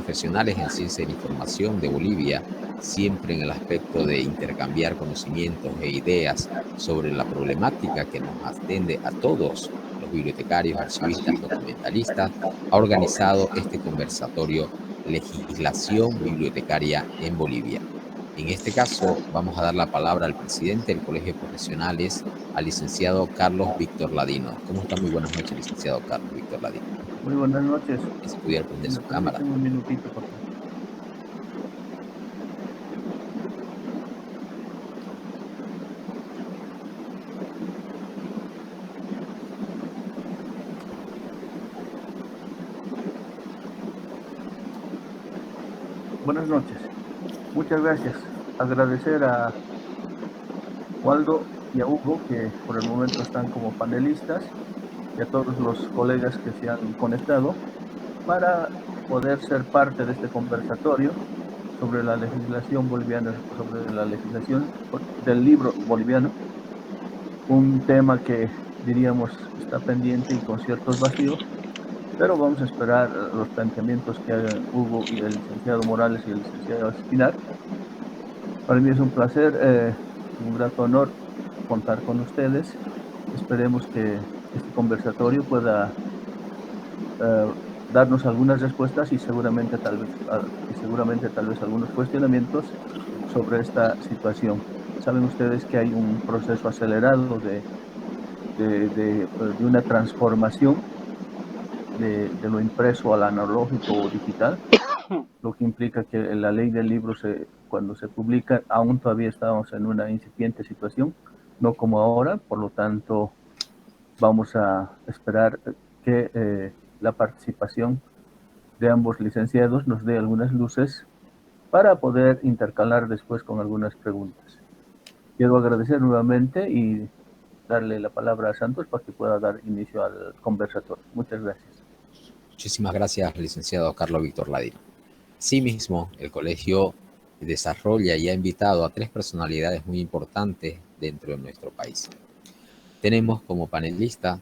Profesionales en Ciencia de la Información de Bolivia, siempre en el aspecto de intercambiar conocimientos e ideas sobre la problemática que nos atende a todos los bibliotecarios, archivistas, documentalistas, ha organizado este conversatorio Legislación Bibliotecaria en Bolivia. En este caso, vamos a dar la palabra al presidente del Colegio de Profesionales, al licenciado Carlos Víctor Ladino. ¿Cómo está? Muy buenas noches, licenciado Carlos Víctor Ladino. Muy buenas noches. Si pudiera Si prender me su cámara. permiten un minutito, por favor. Buenas noches. Muchas gracias. Agradecer a Waldo y a Hugo, que por el momento están como panelistas, y a todos los colegas que se han conectado para poder ser parte de este conversatorio sobre la legislación boliviana, sobre la legislación del libro boliviano, un tema que diríamos está pendiente y con ciertos vacíos, pero vamos a esperar los planteamientos que hagan Hugo y el licenciado Morales y el licenciado Espinar. Para mí es un placer, un grato honor contar con ustedes. Esperemos que este conversatorio pueda darnos algunas respuestas y seguramente tal vez algunos cuestionamientos sobre esta situación. Saben ustedes que hay un proceso acelerado de una transformación de lo impreso al analógico o digital, lo que implica que la ley del libro, cuando se publica, aún todavía estamos en una incipiente situación, no como ahora. Por lo tanto, vamos a esperar que la participación de ambos licenciados nos dé algunas luces para poder intercalar después con algunas preguntas. Quiero agradecer nuevamente y darle la palabra a Santos para que pueda dar inicio al conversatorio. Muchas gracias. Muchísimas gracias, licenciado Carlos Víctor Ladino. Asimismo, el colegio desarrolla y ha invitado a 3 personalidades muy importantes dentro de nuestro país. Tenemos como panelista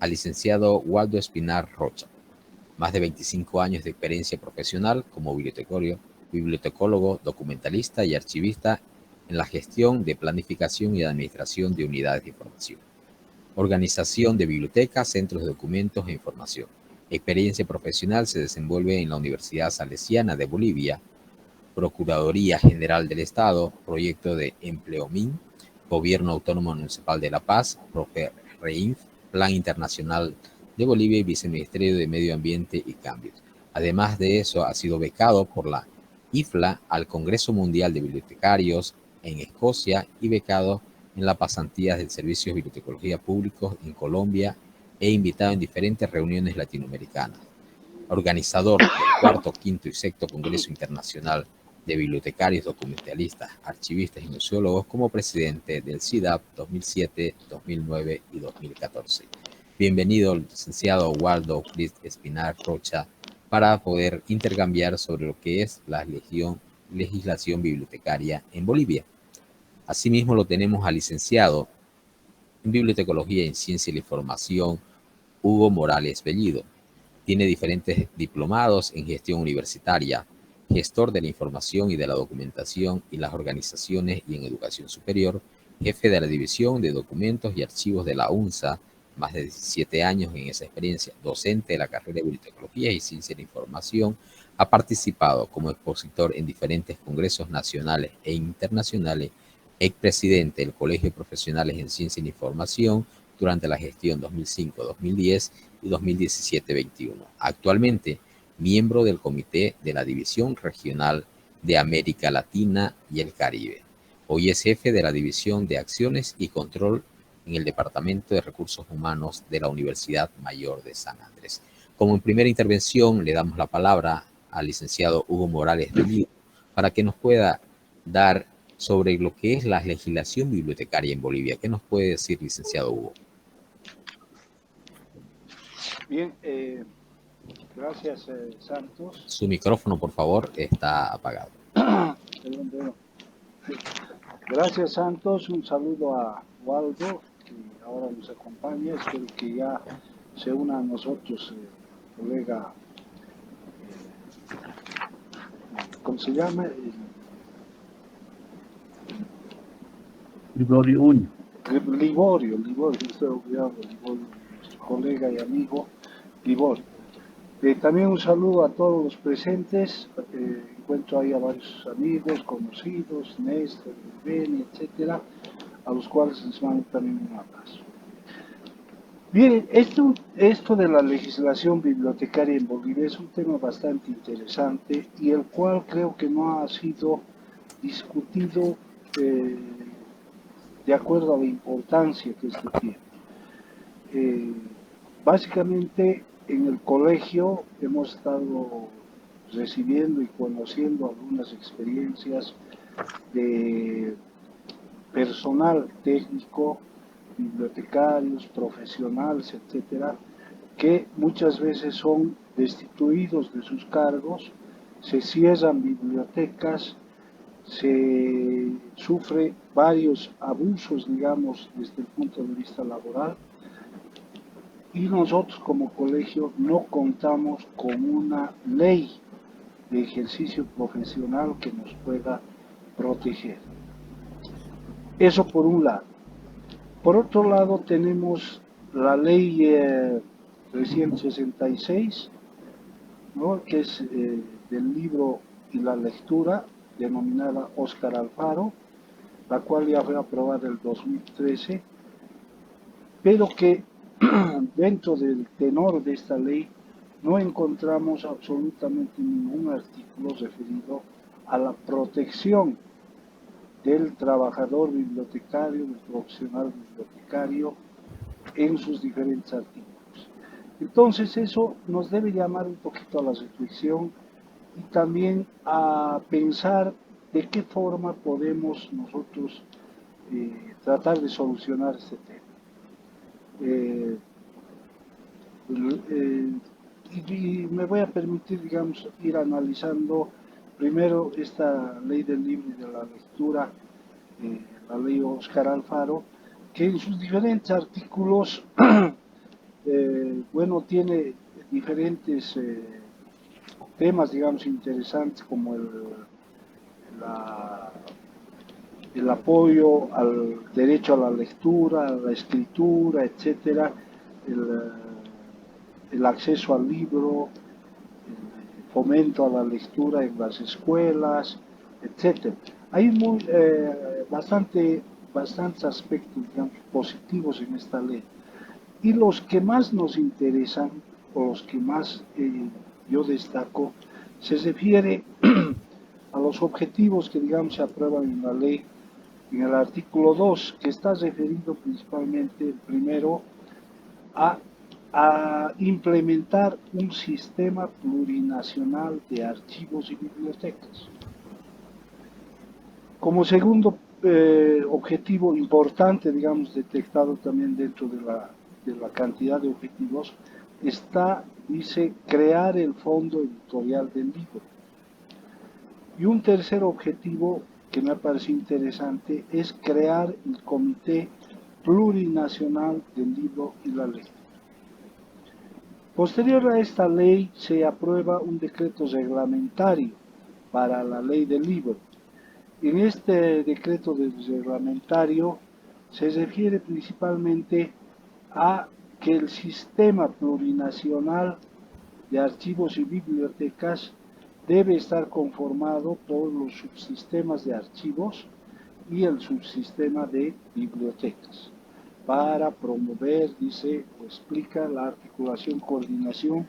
al licenciado Waldo Espinar Rocha, más de 25 años de experiencia profesional como bibliotecólogo, documentalista y archivista en la gestión de planificación y administración de unidades de información, organización de bibliotecas, centros de documentos e información. Experiencia profesional se desenvuelve en la Universidad Salesiana de Bolivia, Procuraduría General del Estado, Proyecto de Empleomin, Gobierno Autónomo Municipal de La Paz, PROFERREINF, Plan Internacional de Bolivia y Viceministerio de Medio Ambiente y Cambios. Además de eso, ha sido becado por la IFLA al Congreso Mundial de Bibliotecarios en Escocia y becado en las pasantías del Servicio de Bibliotecología Públicos en Colombia e invitado en diferentes reuniones latinoamericanas. Organizador del 4º, 5º y 6º Congreso Internacional de Bibliotecarios, Documentalistas, Archivistas y Museólogos como presidente del CIDAP 2007, 2009 y 2014. Bienvenido, licenciado Waldo Espinar Rocha, para poder intercambiar sobre lo que es la legislación bibliotecaria en Bolivia. Asimismo, lo tenemos al licenciado en Bibliotecología y en Ciencia de la Información, Hugo Morales Bellido. Tiene diferentes diplomados en gestión universitaria, gestor de la información y de la documentación y las organizaciones y en educación superior, jefe de la División de Documentos y Archivos de la UNSA, más de 17 años en esa experiencia, docente de la carrera de Bibliotecología y Ciencia de la Información, ha participado como expositor en diferentes congresos nacionales e internacionales, expresidente del Colegio de Profesionales en Ciencia de la Información durante la gestión 2005-2010 y 2017-21. Actualmente, miembro del Comité de la División Regional de América Latina y el Caribe. Hoy es jefe de la División de Acciones y Control en el Departamento de Recursos Humanos de la Universidad Mayor de San Andrés. Como en primera intervención, le damos la palabra al licenciado Hugo Morales Bellido para que nos pueda dar sobre lo que es la legislación bibliotecaria en Bolivia. ¿Qué nos puede decir, licenciado Hugo? Bien, gracias Santos. Su micrófono, por favor, está apagado. Perdón. Gracias Santos, un saludo a Waldo, que ahora nos acompaña. Espero que ya se una a nosotros colega ¿cómo se llama? Liborio Uño. Liborio, estoy olvidando, Liborio, nuestro colega y amigo Liborio. También un saludo a todos los presentes. Encuentro ahí a varios amigos, conocidos, Néstor, Beni, etcétera, a los cuales les mando también un abrazo. Bien, esto de la legislación bibliotecaria en Bolivia es un tema bastante interesante y el cual creo que no ha sido discutido de acuerdo a la importancia que esto tiene. Básicamente en el colegio hemos estado recibiendo y conociendo algunas experiencias de personal técnico, bibliotecarios, profesionales, etcétera, que muchas veces son destituidos de sus cargos, se cierran bibliotecas, se sufre varios abusos, digamos, desde el punto de vista laboral, y nosotros como colegio no contamos con una ley de ejercicio profesional que nos pueda proteger. Eso por un lado. Por otro lado tenemos la ley 366, ¿no?, que es del libro y la lectura, denominada Óscar Alfaro, la cual ya fue aprobada en el 2013, pero que dentro del tenor de esta ley no encontramos absolutamente ningún artículo referido a la protección del trabajador bibliotecario, del profesional bibliotecario, en sus diferentes artículos. Entonces eso nos debe llamar un poquito a la reflexión y también a pensar de qué forma podemos nosotros tratar de solucionar este tema. Y me voy a permitir, digamos, ir analizando primero esta ley del libro y de la lectura, la ley Óscar Alfaro, que en sus diferentes artículos, bueno, tiene diferentes temas, digamos, interesantes, como el apoyo al derecho a la lectura, a la escritura, etcétera, el acceso al libro, el fomento a la lectura en las escuelas, etcétera. Hay bastantes aspectos, digamos, positivos en esta ley. Y los que más nos interesan, o los que más yo destaco, se refiere a los objetivos que, digamos, se aprueban en la ley, en el artículo 2, que está referido principalmente, primero, a implementar un sistema plurinacional de archivos y bibliotecas. Como segundo objetivo importante, digamos, detectado también dentro de la cantidad de objetivos, dice, crear el fondo editorial del libro. Y un tercer objetivo que me parece interesante es crear el Comité Plurinacional del Libro y la Lectura. Posterior a esta ley se aprueba un decreto reglamentario para la ley del libro. En este decreto reglamentario se refiere principalmente a que el sistema plurinacional de archivos y bibliotecas debe estar conformado por los subsistemas de archivos y el subsistema de bibliotecas, para promover, dice o explica, la articulación, coordinación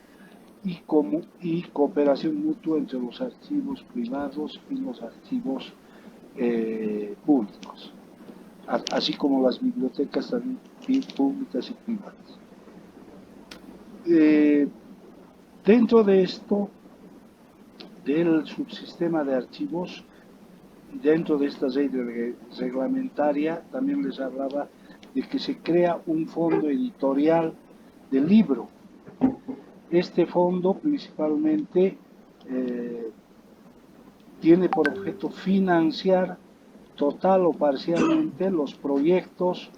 y cooperación mutua entre los archivos privados y los archivos públicos, así como las bibliotecas también públicas y privadas. Dentro de esto, del subsistema de archivos, dentro de esta ley reglamentaria, también les hablaba de que se crea un fondo editorial del libro. Este fondo principalmente tiene por objeto financiar total o parcialmente los proyectos,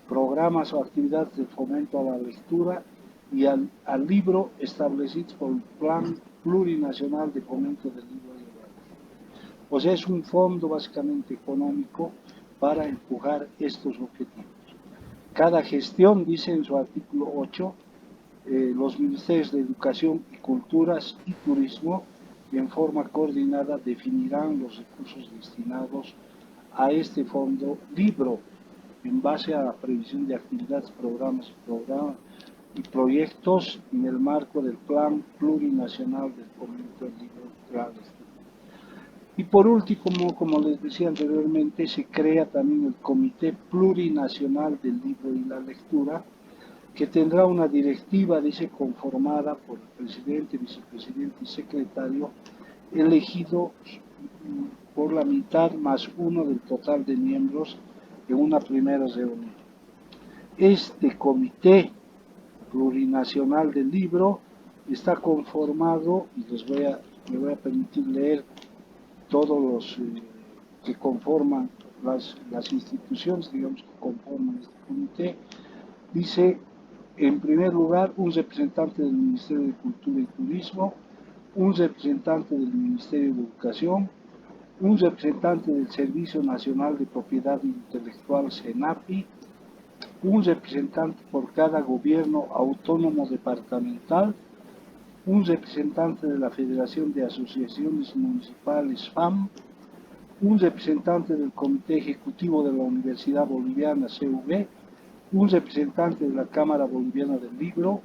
programas o actividades de fomento a la lectura y al libro establecidos por el Plan Plurinacional de Fomento del Libro y la Lectura. O sea, es un fondo básicamente económico para empujar estos objetivos. Cada gestión, dice en su artículo 8, los ministerios de Educación y Culturas y Turismo, en forma coordinada, definirán los recursos destinados a este fondo libro en base a la previsión de actividades, programas y proyectos en el marco del Plan Plurinacional del Fomento del Libro de la Lectura. Y por último, como les decía anteriormente, se crea también el Comité Plurinacional del Libro y la Lectura, que tendrá una directiva, dice, conformada por el presidente, vicepresidente y secretario, elegido por la mitad más uno del total de miembros en una primera reunión. Este comité plurinacional del libro está conformado, y me voy a permitir leer todos los que conforman las instituciones, digamos, que conforman este comité. Dice, en primer lugar, un representante del Ministerio de Cultura y Turismo, un representante del Ministerio de Educación, un representante del Servicio Nacional de Propiedad Intelectual, SENAPI, un representante por cada gobierno autónomo departamental, un representante de la Federación de Asociaciones Municipales, FAM, un representante del Comité Ejecutivo de la Universidad Boliviana, CV, un representante de la Cámara Boliviana del Libro,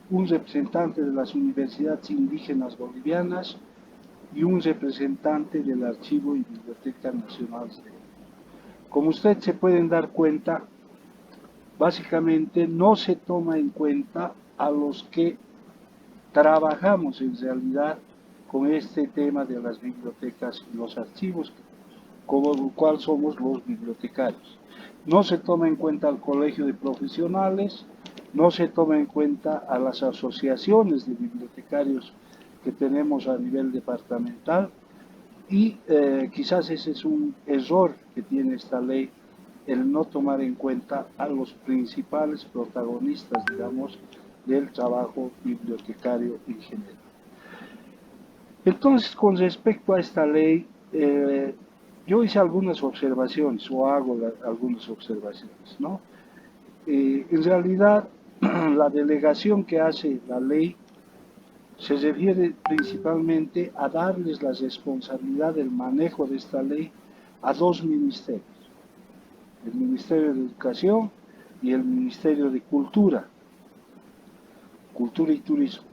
un representante de las universidades indígenas bolivianas y un representante del Archivo y Biblioteca Nacional. Como ustedes se pueden dar cuenta, básicamente no se toma en cuenta a los que trabajamos en realidad con este tema de las bibliotecas y los archivos, como lo cual somos los bibliotecarios. No se toma en cuenta al colegio de profesionales, no se toma en cuenta a las asociaciones de bibliotecarios que tenemos a nivel departamental y quizás ese es un error que tiene esta ley, el no tomar en cuenta a los principales protagonistas, digamos, del trabajo bibliotecario en general. Entonces, con respecto a esta ley, yo hice algunas observaciones, o hago algunas observaciones, ¿no? En realidad, la delegación que hace la ley se refiere principalmente a darles la responsabilidad del manejo de esta ley a dos ministerios, el Ministerio de Educación y el Ministerio de Cultura y Turismo.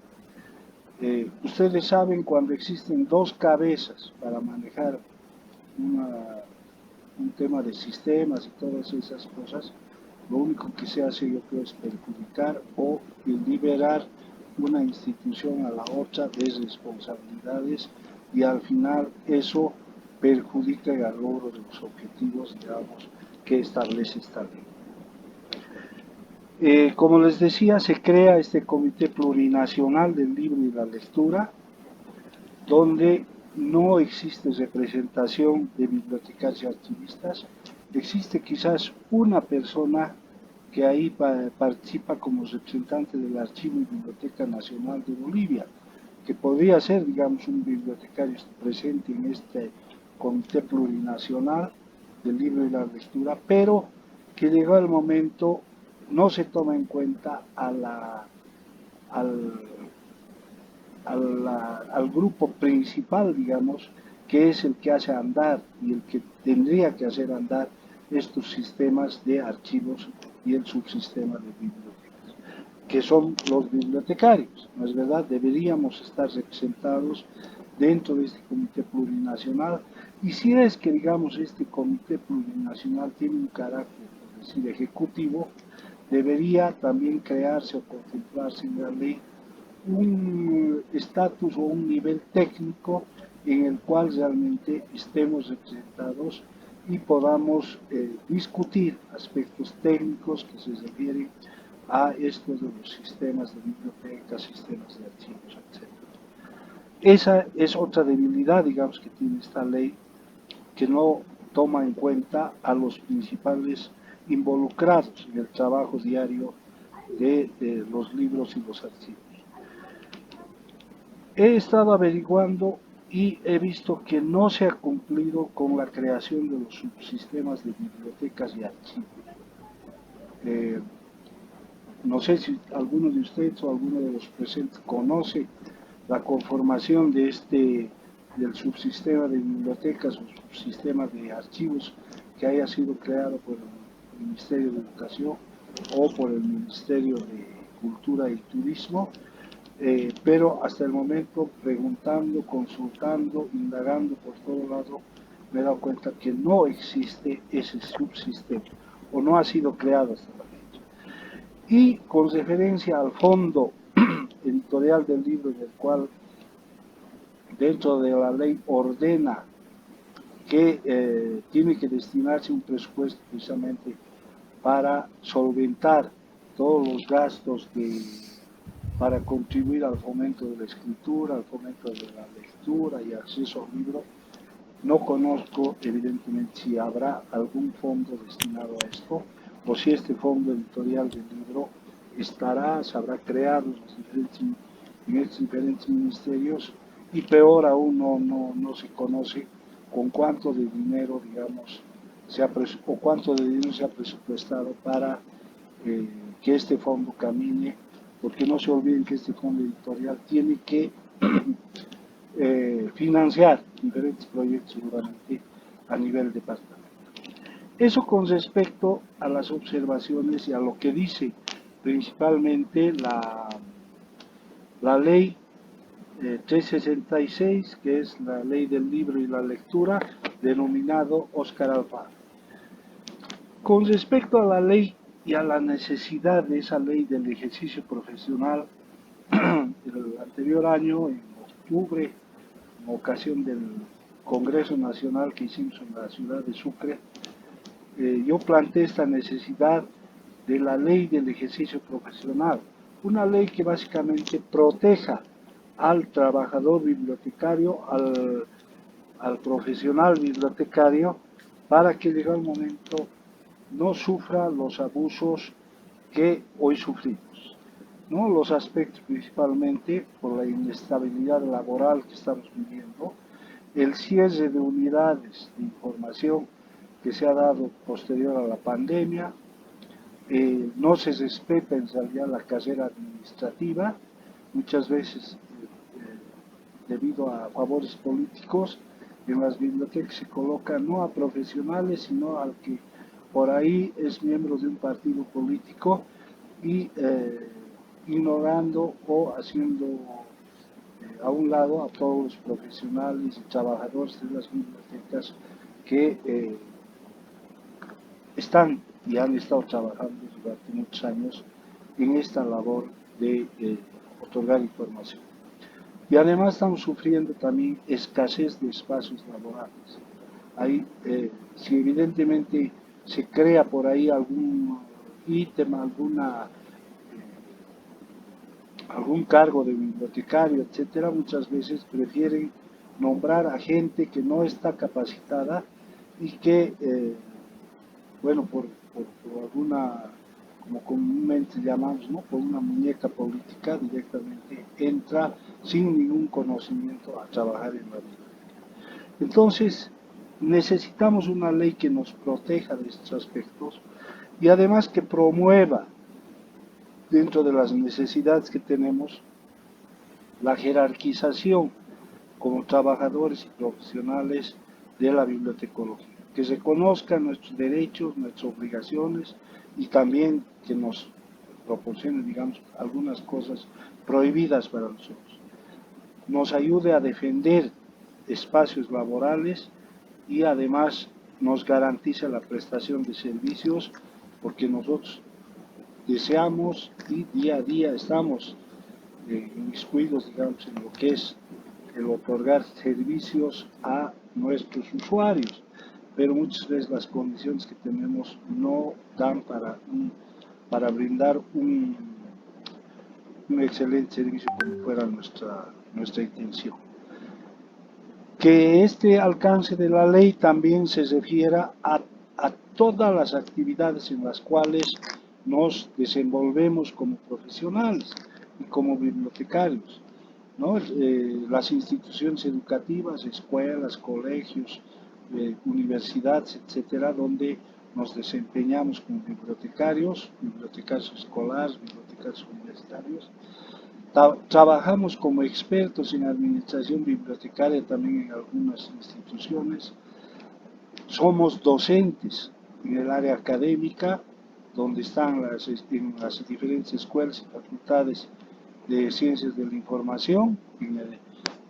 Ustedes saben, cuando existen dos cabezas para manejar un tema de sistemas y todas esas cosas, lo único que se hace, yo creo, es perjudicar o liberar una institución a la otra de responsabilidades y al final eso perjudica el logro de los objetivos, digamos, que establece esta ley. Como les decía, se crea este Comité Plurinacional del Libro y la Lectura, donde no existe representación de bibliotecarios y archivistas. Existe quizás una persona que ahí participa como representante del Archivo y Biblioteca Nacional de Bolivia, que podría ser, digamos, un bibliotecario presente en este Comité Plurinacional del Libro y la Lectura, pero que llegó el momento no se toma en cuenta al grupo principal, digamos, que es el que hace andar y el que tendría que hacer andar estos sistemas de archivos y el subsistema de bibliotecas, que son los bibliotecarios, ¿no es verdad? Deberíamos estar representados dentro de este comité plurinacional, y si es que, digamos, este comité plurinacional tiene un carácter, es decir, ejecutivo, debería también crearse o contemplarse en la ley un estatus o un nivel técnico en el cual realmente estemos representados y podamos discutir aspectos técnicos que se refieren a estos de los sistemas de bibliotecas, sistemas de archivos, etc. Esa es otra debilidad, digamos, que tiene esta ley, que no toma en cuenta a los principales involucrados en el trabajo diario de los libros y los archivos. He estado averiguando y he visto que no se ha cumplido con la creación de los subsistemas de bibliotecas y archivos. Eh, no sé si alguno de ustedes o alguno de los presentes conoce la conformación del subsistema de bibliotecas o subsistema de archivos que haya sido creado por el Ministerio de Educación o por el Ministerio de Cultura y Turismo, pero hasta el momento preguntando, consultando, indagando por todo lado, me he dado cuenta que no existe ese subsistema o no ha sido creado hasta la fecha. Y con referencia al fondo editorial del libro, del cual dentro de la ley ordena que tiene que destinarse un presupuesto precisamente para solventar todos los gastos para contribuir al fomento de la escritura, al fomento de la lectura y acceso al libro. No conozco evidentemente si habrá algún fondo destinado a esto o si este fondo editorial del libro se habrá creado en estos diferentes ministerios, y peor aún no se conoce con cuánto de dinero, digamos, o cuánto de dinero se ha presupuestado para que este fondo camine, porque no se olviden que este fondo editorial tiene que financiar diferentes proyectos seguramente a nivel departamental. Eso con respecto a las observaciones y a lo que dice principalmente la ley 366, que es la ley del libro y la lectura, denominado Óscar Alfaro. Con respecto a la ley y a la necesidad de esa ley del ejercicio profesional, el anterior año, en octubre, en ocasión del Congreso Nacional que hicimos en la ciudad de Sucre, yo planteé esta necesidad de la ley del ejercicio profesional, una ley que básicamente proteja al trabajador bibliotecario, al profesional bibliotecario, para que llegado el momento no sufra los abusos que hoy sufrimos, ¿no? Los aspectos principalmente por la inestabilidad laboral que estamos viviendo, el cierre de unidades de información que se ha dado posterior a la pandemia, no se respeta en realidad la carrera administrativa, muchas veces debido a favores políticos, en las bibliotecas se coloca no a profesionales, sino al que por ahí es miembro de un partido político y ignorando o haciendo a un lado a todos los profesionales y trabajadores de las bibliotecas que están y han estado trabajando durante muchos años en esta labor de otorgar información. Y además estamos sufriendo también escasez de espacios laborales. Ahí, si evidentemente se crea por ahí algún ítem, algún cargo de bibliotecario, etcétera, muchas veces prefieren nombrar a gente que no está capacitada y que, bueno, por alguna, como comúnmente llamamos, ¿no?, por una muñeca política, directamente entra sin ningún conocimiento a trabajar en la biblioteca. Entonces, necesitamos una ley que nos proteja de estos aspectos y además que promueva, dentro de las necesidades que tenemos, la jerarquización como trabajadores y profesionales de la bibliotecología, que se conozcan nuestros derechos, nuestras obligaciones y también que nos proporcione, digamos, algunas cosas prohibidas para nosotros. Nos ayude a defender espacios laborales y además nos garantiza la prestación de servicios, porque nosotros deseamos y día a día estamos inmiscuidos, digamos, en lo que es el otorgar servicios a nuestros usuarios, pero muchas veces las condiciones que tenemos no dan para brindar un excelente servicio como fuera nuestra intención. Que este alcance de la ley también se refiera a todas las actividades en las cuales nos desenvolvemos como profesionales y como bibliotecarios. ¿no? Las instituciones educativas, escuelas, colegios, universidades, etcétera, donde nos desempeñamos como bibliotecarios, bibliotecarios escolares, bibliotecarios universitarios. Trabajamos como expertos en administración bibliotecaria también en algunas instituciones. Somos docentes en el área académica, donde están en las diferentes escuelas y facultades de ciencias de la información,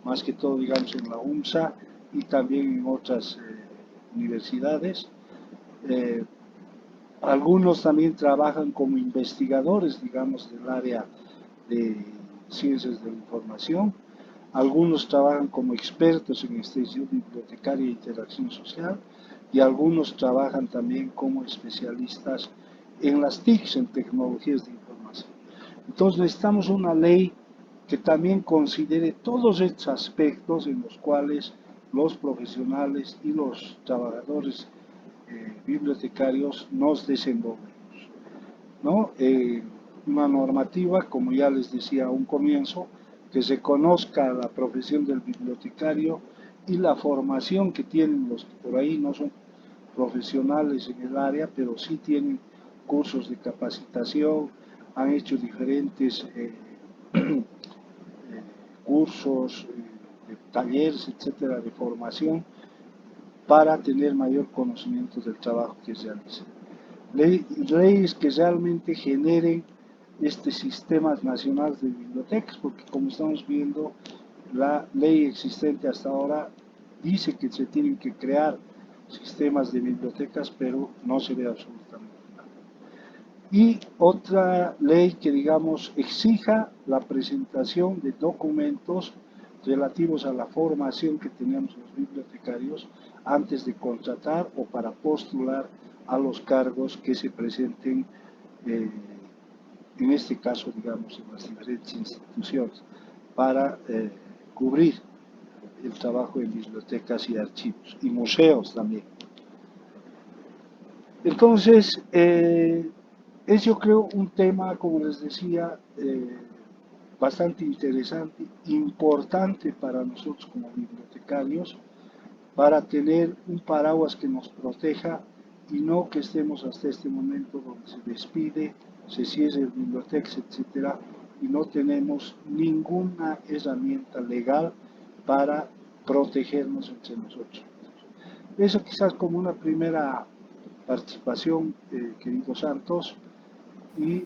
más que todo, digamos, en la UMSA y también en otras universidades. Algunos también trabajan como investigadores, digamos, del área de ciencias de la información. Algunos trabajan como expertos en extensión bibliotecaria e interacción social y algunos trabajan también como especialistas en las TICs, en tecnologías de información. Entonces necesitamos una ley que también considere todos estos aspectos en los cuales los profesionales y los trabajadores bibliotecarios nos desenvolvemos, ¿no? Una normativa, como ya les decía a un comienzo, que se conozca la profesión del bibliotecario y la formación que tienen los que por ahí no son profesionales en el área, pero sí tienen cursos de capacitación, han hecho diferentes cursos, talleres, etcétera, de formación para tener mayor conocimiento del trabajo que se realiza. Leyes que realmente generen sistemas nacionales de bibliotecas, porque como estamos viendo, la ley existente hasta ahora dice que se tienen que crear sistemas de bibliotecas, pero no se ve absolutamente nada. Y otra ley que, digamos, exija la presentación de documentos relativos a la formación que tenemos los bibliotecarios antes de contratar o para postular a los cargos que se presenten, en este caso, digamos, en las diferentes instituciones, para cubrir el trabajo en bibliotecas y archivos, y museos también. Entonces, es, yo creo, un tema, como les decía, bastante interesante, importante para nosotros como bibliotecarios, para tener un paraguas que nos proteja y no que estemos hasta este momento donde se despide, se cierre bibliotecas, etcétera, y no tenemos ninguna herramienta legal para protegernos entre nosotros. Eso quizás como una primera participación, querido Santos, y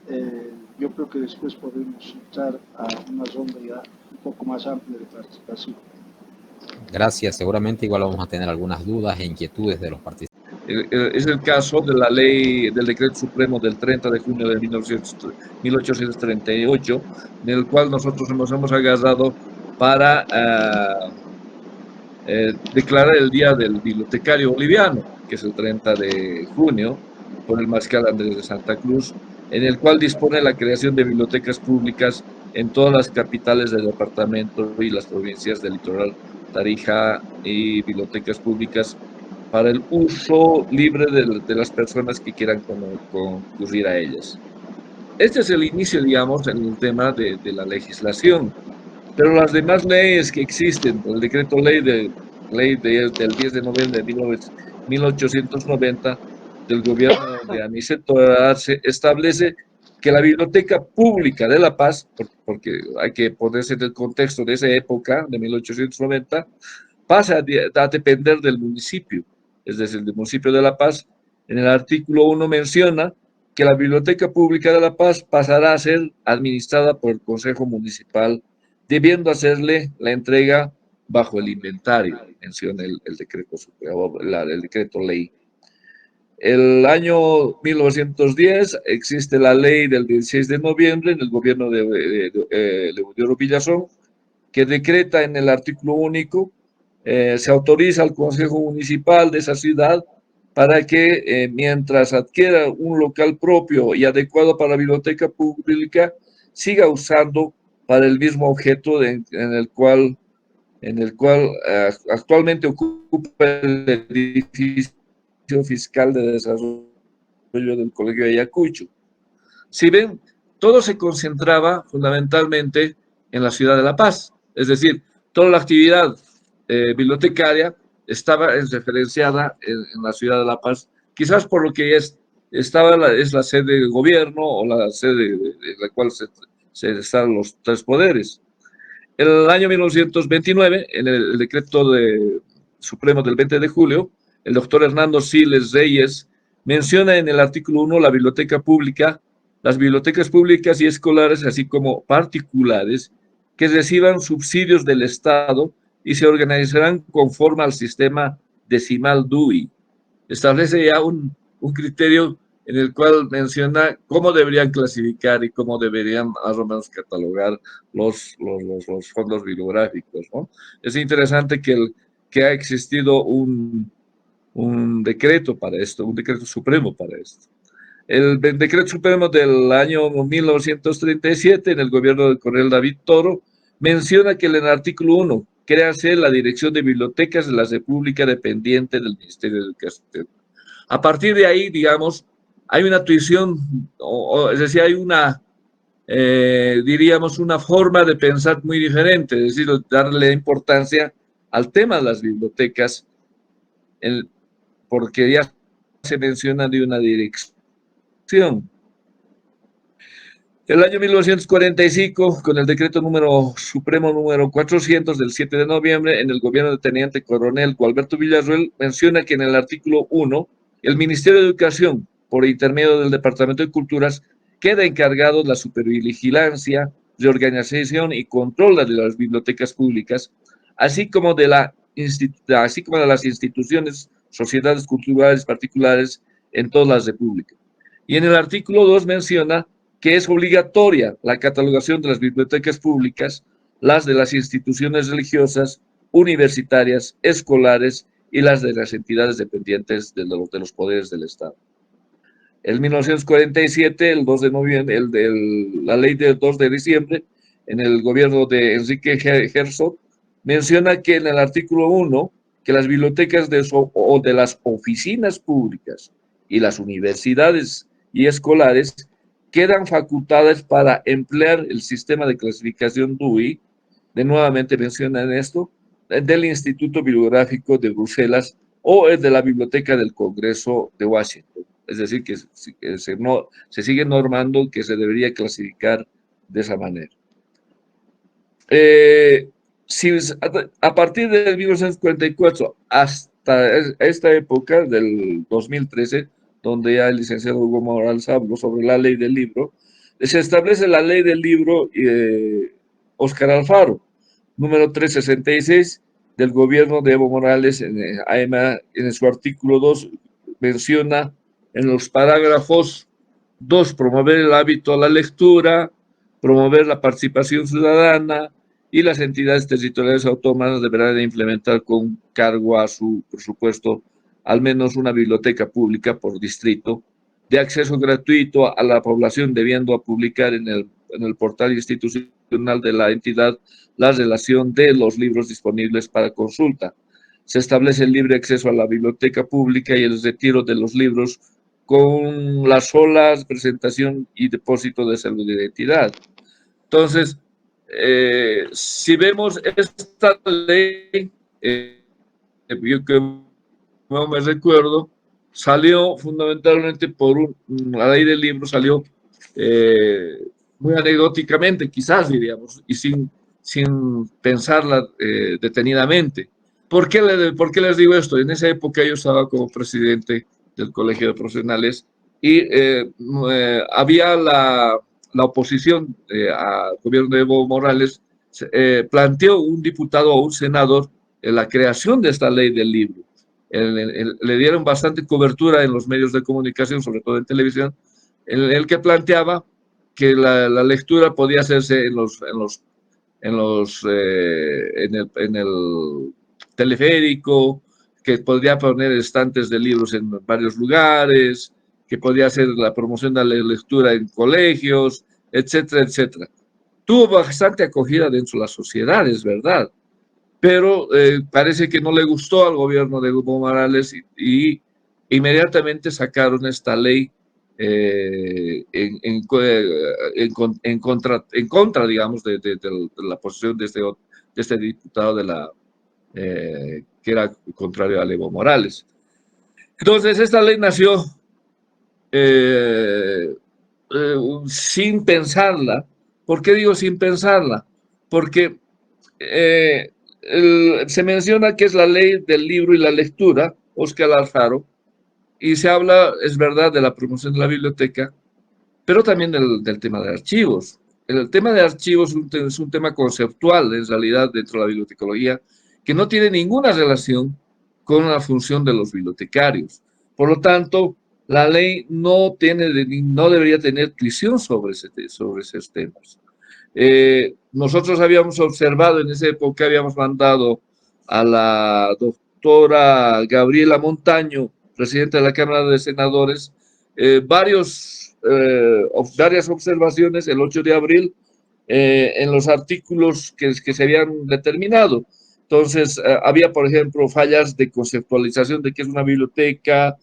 yo creo que después podemos entrar a una ronda ya un poco más amplia de participación. Gracias. Seguramente igual vamos a tener algunas dudas e inquietudes de los participantes. Es el caso de la ley del decreto supremo del 30 de junio de 1838, en el cual nosotros nos hemos agarrado para declarar el Día del Bibliotecario Boliviano, que es el 30 de junio, por el mariscal Andrés de Santa Cruz, en el cual dispone la creación de bibliotecas públicas en todas las capitales del departamento y las provincias del litoral Tarija, y bibliotecas públicas para el uso libre de las personas que quieran concurrir a ellas. Este es el inicio, digamos, en el tema de la legislación. Pero las demás leyes que existen, el decreto ley del 10 de noviembre de 1890 del gobierno de Aniceto Arce, establece que la Biblioteca Pública de La Paz, porque hay que ponerse en el contexto de esa época, de 1890, pasa a depender del municipio, es decir, del municipio de La Paz. En el artículo 1 menciona que la Biblioteca Pública de La Paz pasará a ser administrada por el Consejo Municipal, debiendo hacerle la entrega bajo el inventario, menciona el decreto, el decreto ley. El año 1910 existe la ley del 16 de noviembre en el gobierno de Leodoro Villazón, que decreta en el artículo único, se autoriza al Consejo Municipal de esa ciudad para que mientras adquiera un local propio y adecuado para la biblioteca pública, siga usando para el mismo objeto en el cual actualmente ocupa el edificio fiscal de desarrollo del Colegio de Ayacucho. Si ven, todo se concentraba fundamentalmente en la ciudad de La Paz, Es decir, toda la actividad bibliotecaria estaba referenciada en la ciudad de La Paz, quizás por lo que es la sede de gobierno o la sede en la cual se están los tres poderes. En el año 1929, en el decreto supremo del 20 de julio, el doctor Hernando Siles Reyes menciona en el artículo 1 la biblioteca pública, las bibliotecas públicas y escolares, así como particulares, que reciban subsidios del Estado y se organizarán conforme al sistema decimal Dewey. Establece ya un criterio en el cual menciona cómo deberían clasificar y cómo deberían más o menos catalogar los fondos bibliográficos, ¿no? Es interesante que ha existido un decreto para esto, un decreto supremo para esto. El decreto supremo del año 1937, en el gobierno del coronel David Toro, menciona que en el artículo 1 créase la Dirección de Bibliotecas de la República dependiente del Ministerio de Educación. A partir de ahí, digamos, hay una tuición, es decir, hay diríamos, una forma de pensar muy diferente, es decir, darle importancia al tema de las bibliotecas, porque ya se menciona de una dirección. El año 1945, con el decreto supremo número 400 del 7 de noviembre, en el gobierno del teniente coronel Gualberto Villarroel, menciona que en el artículo 1, el Ministerio de Educación, por intermedio del Departamento de Culturas, queda encargado de la supervigilancia, reorganización y control de las bibliotecas públicas, así como de las instituciones, sociedades culturales particulares en toda la República. Y en el artículo 2 menciona que es obligatoria la catalogación de las bibliotecas públicas, las de las instituciones religiosas, universitarias, escolares y las de las entidades dependientes de los poderes del Estado. En 1947, el 2 de noviembre, la ley del 2 de diciembre, en el gobierno de Enrique Herzog, menciona que en el artículo 1, que las bibliotecas de las oficinas públicas y las universidades y escolares quedan facultadas para emplear el sistema de clasificación Dewey, de nuevamente mencionan esto, del Instituto Bibliográfico de Bruselas o el de la Biblioteca del Congreso de Washington. Es decir, que se sigue normando que se debería clasificar de esa manera. A partir de 1944 hasta esta época del 2013, donde ya el licenciado Hugo Morales habló sobre la ley del libro, se establece la ley del libro Óscar Alfaro, número 366 del gobierno de Evo Morales. En su artículo 2 menciona en los parágrafos 2, promover el hábito a la lectura, promover la participación ciudadana, y las entidades territoriales autónomas deberán implementar con cargo a su presupuesto al menos una biblioteca pública por distrito de acceso gratuito a la población, debiendo publicar en el portal institucional de la entidad la relación de los libros disponibles para consulta. Se establece el libre acceso a la biblioteca pública y el retiro de los libros con la sola presentación y depósito de cédula de identidad. Entonces, si vemos esta ley, yo que no me recuerdo, salió fundamentalmente la ley del libro salió muy anecdóticamente, quizás diríamos, y sin pensarla detenidamente. ¿Por qué les digo esto? En esa época yo estaba como presidente del Colegio de Profesionales y había la oposición al gobierno de Evo Morales, planteó un diputado o un senador la creación de esta ley del libro. Le dieron bastante cobertura en los medios de comunicación, sobre todo en televisión, en el que planteaba que la lectura podía hacerse en el teleférico, que podría poner estantes de libros en varios lugares, que podía hacer la promoción de la lectura en colegios, etcétera, etcétera. Tuvo bastante acogida dentro de la sociedad, es verdad, pero parece que no le gustó al gobierno de Evo Morales y inmediatamente sacaron esta ley en contra, digamos, de la posición de este diputado que era contrario a Evo Morales. Entonces, esta ley nació sin pensarla. ¿Por qué digo sin pensarla? Porque se menciona que es la ley del libro y la lectura, Óscar Alfaro, y se habla, es verdad, de la promoción de la biblioteca, pero también del tema de archivos. El tema de archivos es un tema conceptual, en realidad, dentro de la bibliotecología, que no tiene ninguna relación con la función de los bibliotecarios. Por lo tanto, la ley no debería tener tuición sobre esos temas. Nosotros habíamos observado en esa época, habíamos mandado a la doctora Gabriela Montaño, presidenta de la Cámara de Senadores, varias observaciones el 8 de abril en los artículos que se habían determinado. Entonces, había, por ejemplo, fallas de conceptualización de qué es una biblioteca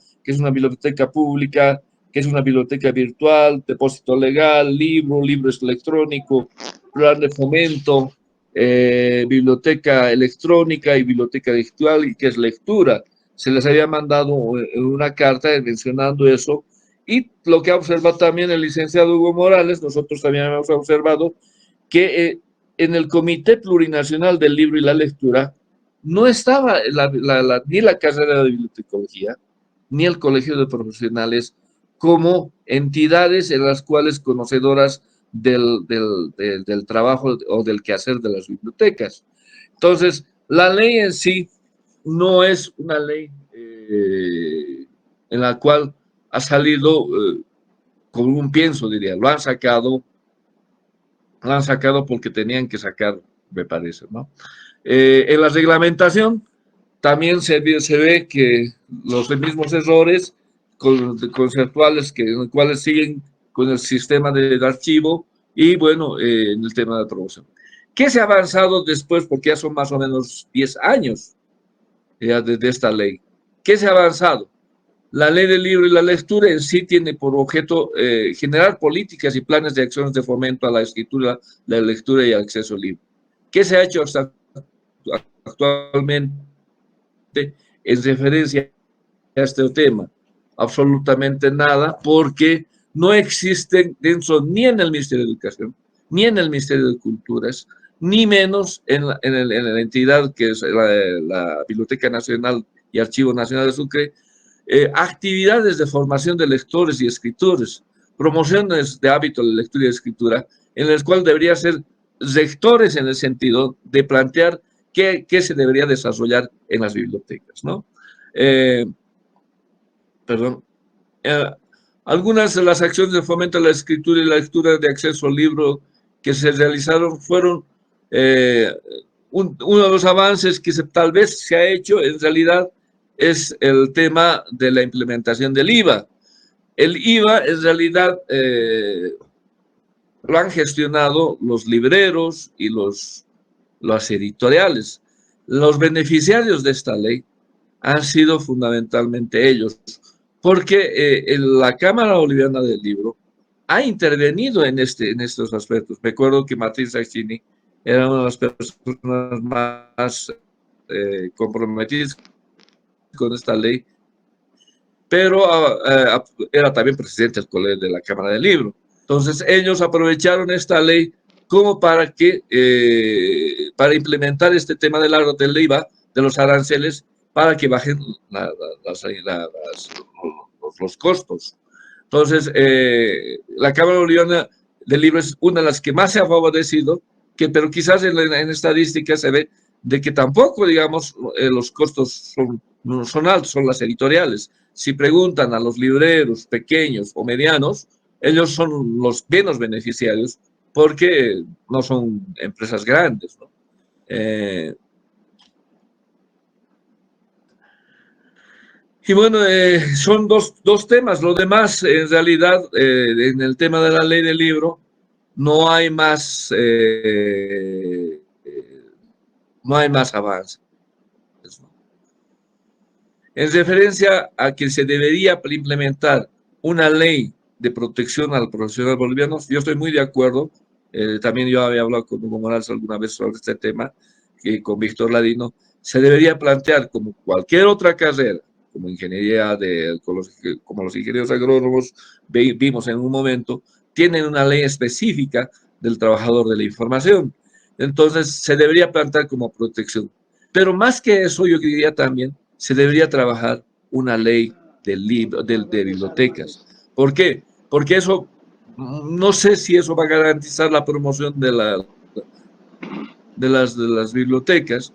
pública, qué es una biblioteca virtual, depósito legal, libro electrónico, plan de fomento, biblioteca electrónica y biblioteca digital, y qué es lectura. Se les había mandado una carta mencionando eso, y lo que ha observado también el licenciado Hugo Morales, nosotros también hemos observado que en el Comité Plurinacional del Libro y la Lectura no estaba ni la carrera de bibliotecología, ni el Colegio de Profesionales como entidades en las cuales conocedoras del trabajo o del quehacer de las bibliotecas. Entonces, la ley en sí no es una ley en la cual ha salido con un pienso, diría, lo han sacado porque tenían que sacar, me parece, ¿no? En la reglamentación también se ve que los mismos errores conceptuales en los cuales siguen con el sistema de archivo y, bueno, en el tema de promoción. ¿Qué se ha avanzado después? Porque ya son más o menos 10 años ya de esta ley. ¿Qué se ha avanzado? La ley del libro y la lectura en sí tiene por objeto generar políticas y planes de acciones de fomento a la escritura, la lectura y acceso al libro. ¿Qué se ha hecho hasta actualmente en referencia a este tema? Absolutamente nada, porque no existen dentro, ni en el Ministerio de Educación, ni en el Ministerio de Culturas, ni menos en la entidad que es la Biblioteca Nacional y Archivo Nacional de Sucre, actividades de formación de lectores y escritores, promociones de hábito de lectura y escritura, en las cuales debería ser rectores en el sentido de plantear qué se debería desarrollar en las bibliotecas, ¿no? Algunas de las acciones de fomento a la escritura y la lectura de acceso al libro que se realizaron fueron uno de los avances que tal vez se ha hecho en realidad es el tema de la implementación del IVA. El IVA en realidad lo han gestionado los libreros y las editoriales. Los beneficiarios de esta ley han sido fundamentalmente ellos, porque la Cámara Boliviana del Libro ha intervenido en estos aspectos. Me acuerdo que Martín Sacchini era una de las personas más comprometidas con esta ley, pero era también presidente del Colegio de la Cámara del Libro. Entonces, ellos aprovecharon esta ley como para implementar este tema del IVA, de los aranceles, para que bajen los costos. Entonces, la Cámara Boliviana del Libro es una de las que más se ha favorecido, pero quizás en estadística se ve de que tampoco, digamos, los costos son altos, son las editoriales. Si preguntan a los libreros pequeños o medianos, ellos son los menos beneficiarios porque no son empresas grandes, ¿no? Y bueno, son dos temas. Lo demás, en realidad, en el tema de la ley del libro, no hay más avance. En referencia a que se debería implementar una ley de protección al profesional boliviano, yo estoy muy de acuerdo. También yo había hablado con Hugo Morales alguna vez sobre este tema. con Víctor Ladino, se debería plantear como cualquier otra carrera, como ingeniería, como los ingenieros agrónomos vimos en un momento, tienen una ley específica del trabajador de la información. Entonces, se debería plantear como protección. Pero más que eso, yo diría también, se debería trabajar una ley de bibliotecas. ¿Por qué? Porque eso, no sé si eso va a garantizar la promoción de las bibliotecas,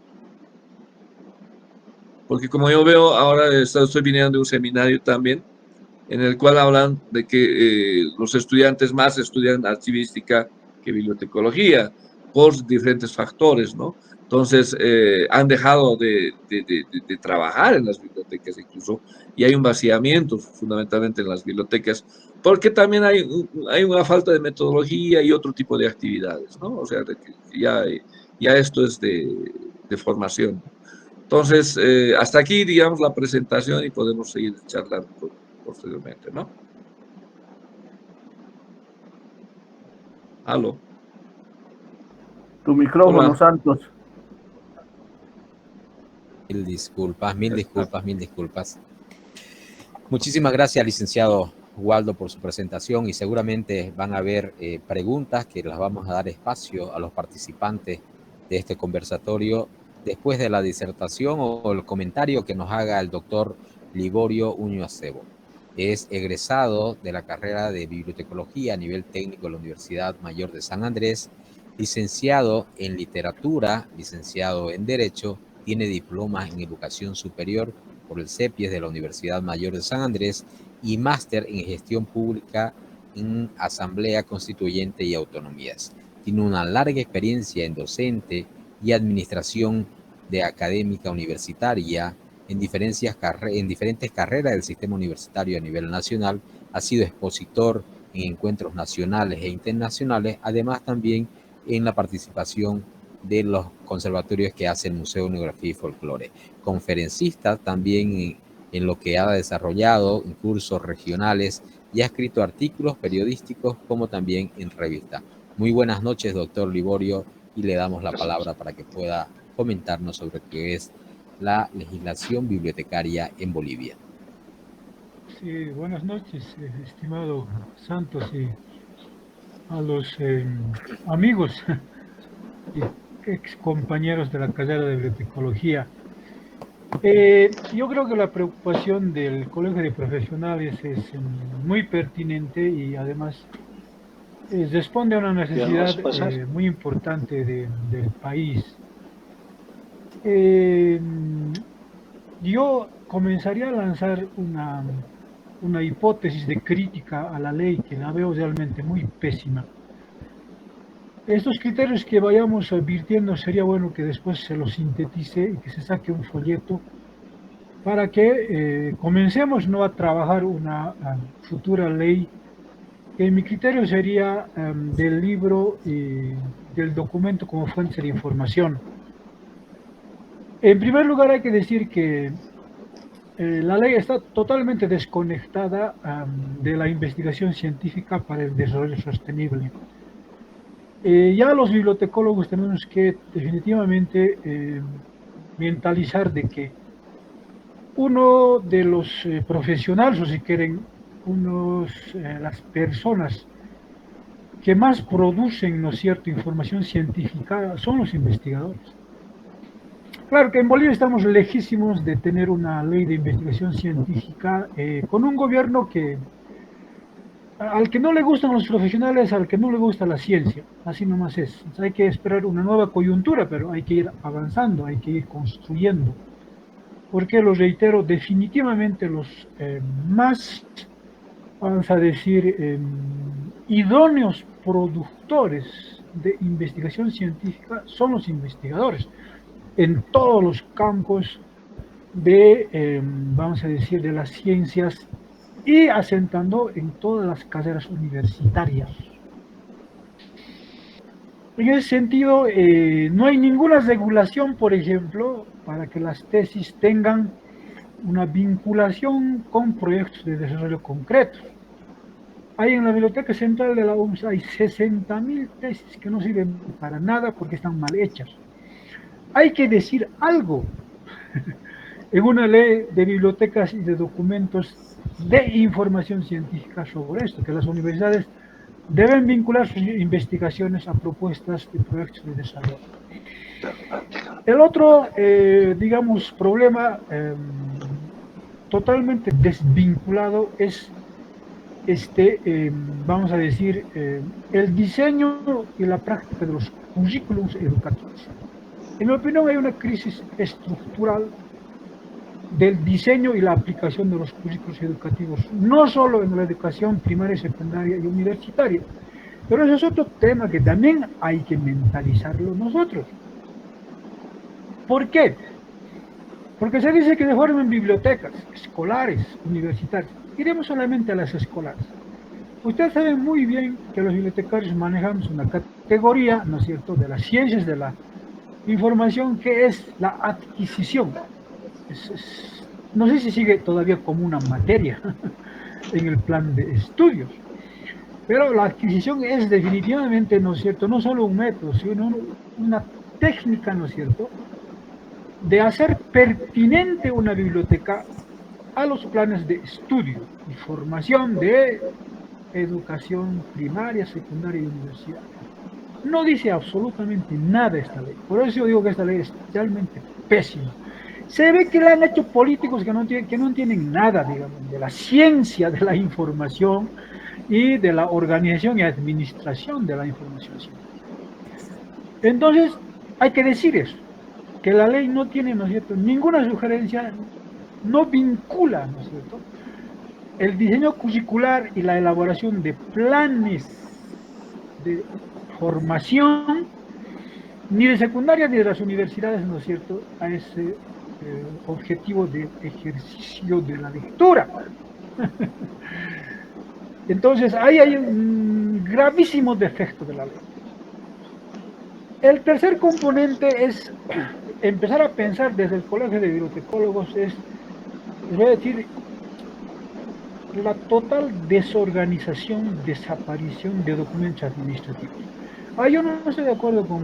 porque como yo veo, ahora estoy viniendo de un seminario también, en el cual hablan de que los estudiantes más estudian archivística que bibliotecología, por diferentes factores, ¿no? Entonces, han dejado de trabajar en las bibliotecas incluso, y hay un vaciamiento fundamentalmente en las bibliotecas, porque también hay una falta de metodología y otro tipo de actividades, ¿no? O sea, ya esto es de formación. Entonces, hasta aquí, digamos, la presentación y podemos seguir charlando posteriormente, ¿no? Aló. Tu micrófono, Hola. Santos. Mil disculpas, mil disculpas, mil disculpas. Muchísimas gracias, licenciado Waldo, por su presentación, y seguramente van a haber preguntas que las vamos a dar espacio a los participantes de este conversatorio después de la disertación o el comentario que nos haga el doctor Liborio Uño Acebo. Es egresado de la carrera de bibliotecología a nivel técnico de la Universidad Mayor de San Andrés, licenciado en literatura, licenciado en Derecho, tiene diplomas en educación superior por el CEPIES de la Universidad Mayor de San Andrés y máster en gestión pública en Asamblea Constituyente y Autonomías. Tiene una larga experiencia en docente y administración de académica universitaria en diferentes carreras del sistema universitario a nivel nacional. Ha sido expositor en encuentros nacionales e internacionales, además también en la participación de los conservatorios que hace el Museo de Etnografía y Folclore. Conferencista también en lo que ha desarrollado en cursos regionales y ha escrito artículos periodísticos como también en revistas. Muy buenas noches, doctor Liborio, y le damos la palabra para que pueda comentarnos sobre qué es la legislación bibliotecaria en Bolivia. Sí, buenas noches, estimado Santos, y a los amigos y ex compañeros de la carrera de bibliotecología. Yo creo que la preocupación del Colegio de Profesionales es muy pertinente y además responde a una necesidad muy importante del país. Yo comenzaría a lanzar una hipótesis de crítica a la ley que la veo realmente muy pésima. Estos criterios que vayamos advirtiendo sería bueno que después se los sintetice y que se saque un folleto para que comencemos no a trabajar una futura ley que en mi criterio sería del libro y del documento como fuente de información. En primer lugar hay que decir que la ley está totalmente desconectada de la investigación científica para el desarrollo sostenible. Ya los bibliotecólogos tenemos que definitivamente mentalizar de que uno de los profesionales, o si quieren, las personas que más producen, ¿no es cierto?, información científica son los investigadores. Claro que en Bolivia estamos lejísimos de tener una ley de investigación científica con un gobierno al que no le gustan los profesionales, al que no le gusta la ciencia, así nomás es. Entonces hay que esperar una nueva coyuntura, pero hay que ir avanzando, hay que ir construyendo. Porque, lo reitero, definitivamente los más, vamos a decir, idóneos productores de investigación científica son los investigadores en todos los campos de, vamos a decir, de las ciencias y asentando en todas las carreras universitarias. En ese sentido, no hay ninguna regulación, por ejemplo, para que las tesis tengan una vinculación con proyectos de desarrollo concretos. Hay en la Biblioteca Central de la UMS hay 60.000 tesis que no sirven para nada porque están mal hechas. hay que decir algo en una ley de bibliotecas y de documentos de información científica sobre esto, que las universidades deben vincular sus investigaciones a propuestas de proyectos de desarrollo. El otro, digamos, problema totalmente desvinculado es vamos a decir, el diseño y la práctica de los currículums educativos. En mi opinión, hay una crisis estructural del diseño y la aplicación de los currículos educativos, no solo en la educación primaria, secundaria y universitaria, pero ese es otro tema que también hay que mentalizarlo nosotros. ¿Por qué? Porque se dice que se forman bibliotecas escolares, universitarias. Iremos solamente a las escolares. Ustedes saben muy bien que los bibliotecarios manejamos una categoría, ¿no es cierto?, de las ciencias de la información, que es la adquisición. No sé si sigue todavía como una materia en el plan de estudios, pero la adquisición es definitivamente, ¿no es cierto?, no solo un método, sino una técnica, ¿no es cierto?, de hacer pertinente una biblioteca a los planes de estudio y formación de educación primaria, secundaria y universidad. No dice absolutamente nada esta ley. Por eso yo digo que esta ley es realmente pésima. Se ve que la han hecho políticos que no entienden nada, digamos, de la ciencia de la información y de la organización y administración de la información científica. Entonces, hay que decir eso, que la ley no tiene, ¿no es cierto?, ninguna sugerencia, no vincula, ¿no es cierto?, el diseño curricular y la elaboración de planes de formación, ni de secundaria ni de las universidades, ¿no es cierto?, a ese objetivo de ejercicio de la lectura. Entonces, ahí hay un gravísimo defecto de la ley. El tercer componente es empezar a pensar desde el Colegio de Bibliotecólogos, les voy a decir, la total desorganización, desaparición de documentos administrativos. Yo no estoy de acuerdo con